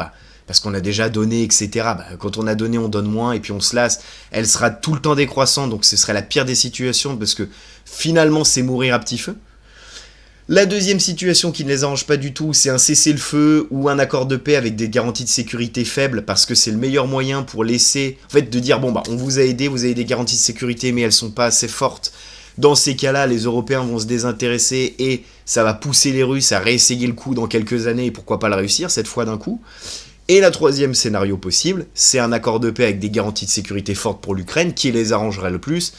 parce qu'on a déjà donné, etc. Quand on a donné, on donne moins, et puis on se lasse. Elle sera tout le temps décroissante, donc ce serait la pire des situations, parce que finalement, c'est mourir à petit feu. La deuxième situation qui ne les arrange pas du tout, c'est un cessez-le-feu ou un accord de paix avec des garanties de sécurité faibles, parce que c'est le meilleur moyen pour laisser, de dire, on vous a aidé, vous avez des garanties de sécurité, mais elles sont pas assez fortes. Dans ces cas-là, les Européens vont se désintéresser et ça va pousser les Russes à réessayer le coup dans quelques années, et pourquoi pas le réussir, cette fois d'un coup. Et la troisième scénario possible, c'est un accord de paix avec des garanties de sécurité fortes pour l'Ukraine, qui les arrangerait le plus,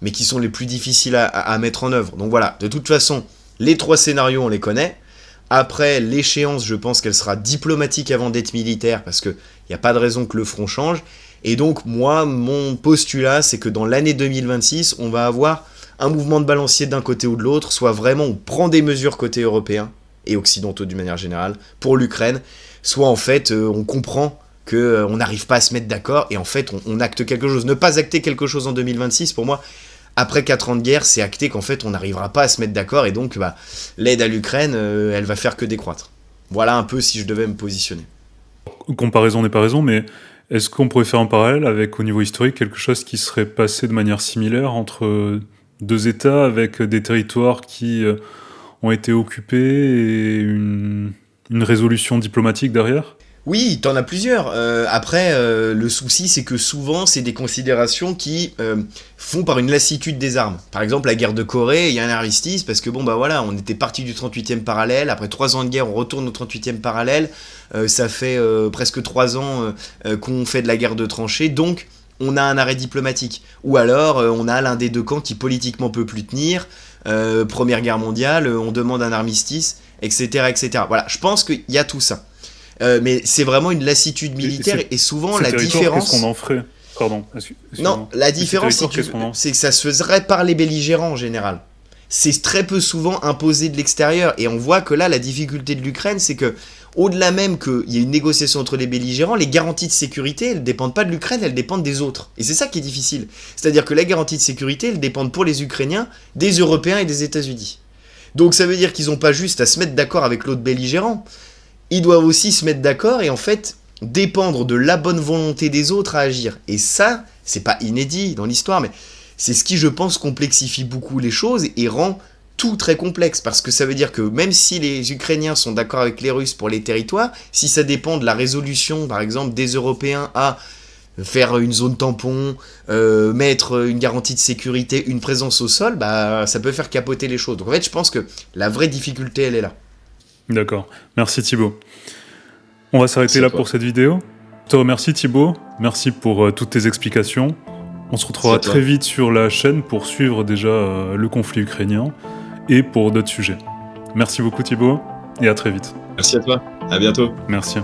mais qui sont les plus difficiles à mettre en œuvre. Donc voilà, de toute façon, les 3 scénarios, on les connaît. Après, l'échéance, je pense qu'elle sera diplomatique avant d'être militaire, parce qu'il n'y a pas de raison que le front change. Et donc, moi, mon postulat, c'est que dans l'année 2026, on va avoir un mouvement de balancier d'un côté ou de l'autre, soit vraiment on prend des mesures côté européen, et occidentaux d'une manière générale, pour l'Ukraine, soit en fait, on comprend qu'on n'arrive pas à se mettre d'accord, et en fait, on acte quelque chose. Ne pas acter quelque chose en 2026, pour moi, après 4 ans de guerre, c'est acté qu'en fait, on n'arrivera pas à se mettre d'accord, et donc l'aide à l'Ukraine, elle va faire que décroître. Voilà un peu si je devais me positionner. Comparaison n'est pas raison, mais est-ce qu'on pourrait faire un parallèle avec, au niveau historique, quelque chose qui serait passé de manière similaire entre 2 États avec des territoires qui ont été occupés et une résolution diplomatique derrière ? Oui, t'en as plusieurs. Après, le souci, c'est que souvent, c'est des considérations qui font par une lassitude des armes. Par exemple, la guerre de Corée, il y a un armistice, parce que on était parti du 38e parallèle, après 3 ans de guerre, on retourne au 38e parallèle, ça fait presque 3 ans qu'on fait de la guerre de tranchées, donc on a un arrêt diplomatique. Ou alors, on a l'un des 2 camps qui politiquement peut plus tenir, Première Guerre mondiale, on demande un armistice, etc., etc. Voilà, je pense qu'il y a tout ça. Mais c'est vraiment une lassitude militaire et souvent la différence. Qu'est-ce qu'on en ferait ? Pardon. Non, la différence c'est que ça se ferait par les belligérants en général. C'est très peu souvent imposé de l'extérieur et on voit que là la difficulté de l'Ukraine c'est que au-delà même qu'il y ait une négociation entre les belligérants, les garanties de sécurité elles dépendent pas de l'Ukraine, elles dépendent des autres. Et c'est ça qui est difficile. C'est-à-dire que les garanties de sécurité elles dépendent pour les Ukrainiens des Européens et des États-Unis. Donc ça veut dire qu'ils n'ont pas juste à se mettre d'accord avec l'autre belligérant. Ils doivent aussi se mettre d'accord et en fait dépendre de la bonne volonté des autres à agir. Et ça, c'est pas inédit dans l'histoire, mais c'est ce qui, je pense, complexifie beaucoup les choses et rend tout très complexe. Parce que ça veut dire que même si les Ukrainiens sont d'accord avec les Russes pour les territoires, si ça dépend de la résolution, par exemple, des Européens à faire une zone tampon, mettre une garantie de sécurité, une présence au sol, ça peut faire capoter les choses. Donc en fait, je pense que la vraie difficulté, elle est là. D'accord. Merci Thibaut. On va s'arrêter là pour cette vidéo. Je te remercie Thibaut. Merci pour toutes tes explications. On se retrouvera très vite sur la chaîne pour suivre déjà le conflit ukrainien et pour d'autres sujets. Merci beaucoup Thibaut et à très vite. Merci à toi. À bientôt. Merci.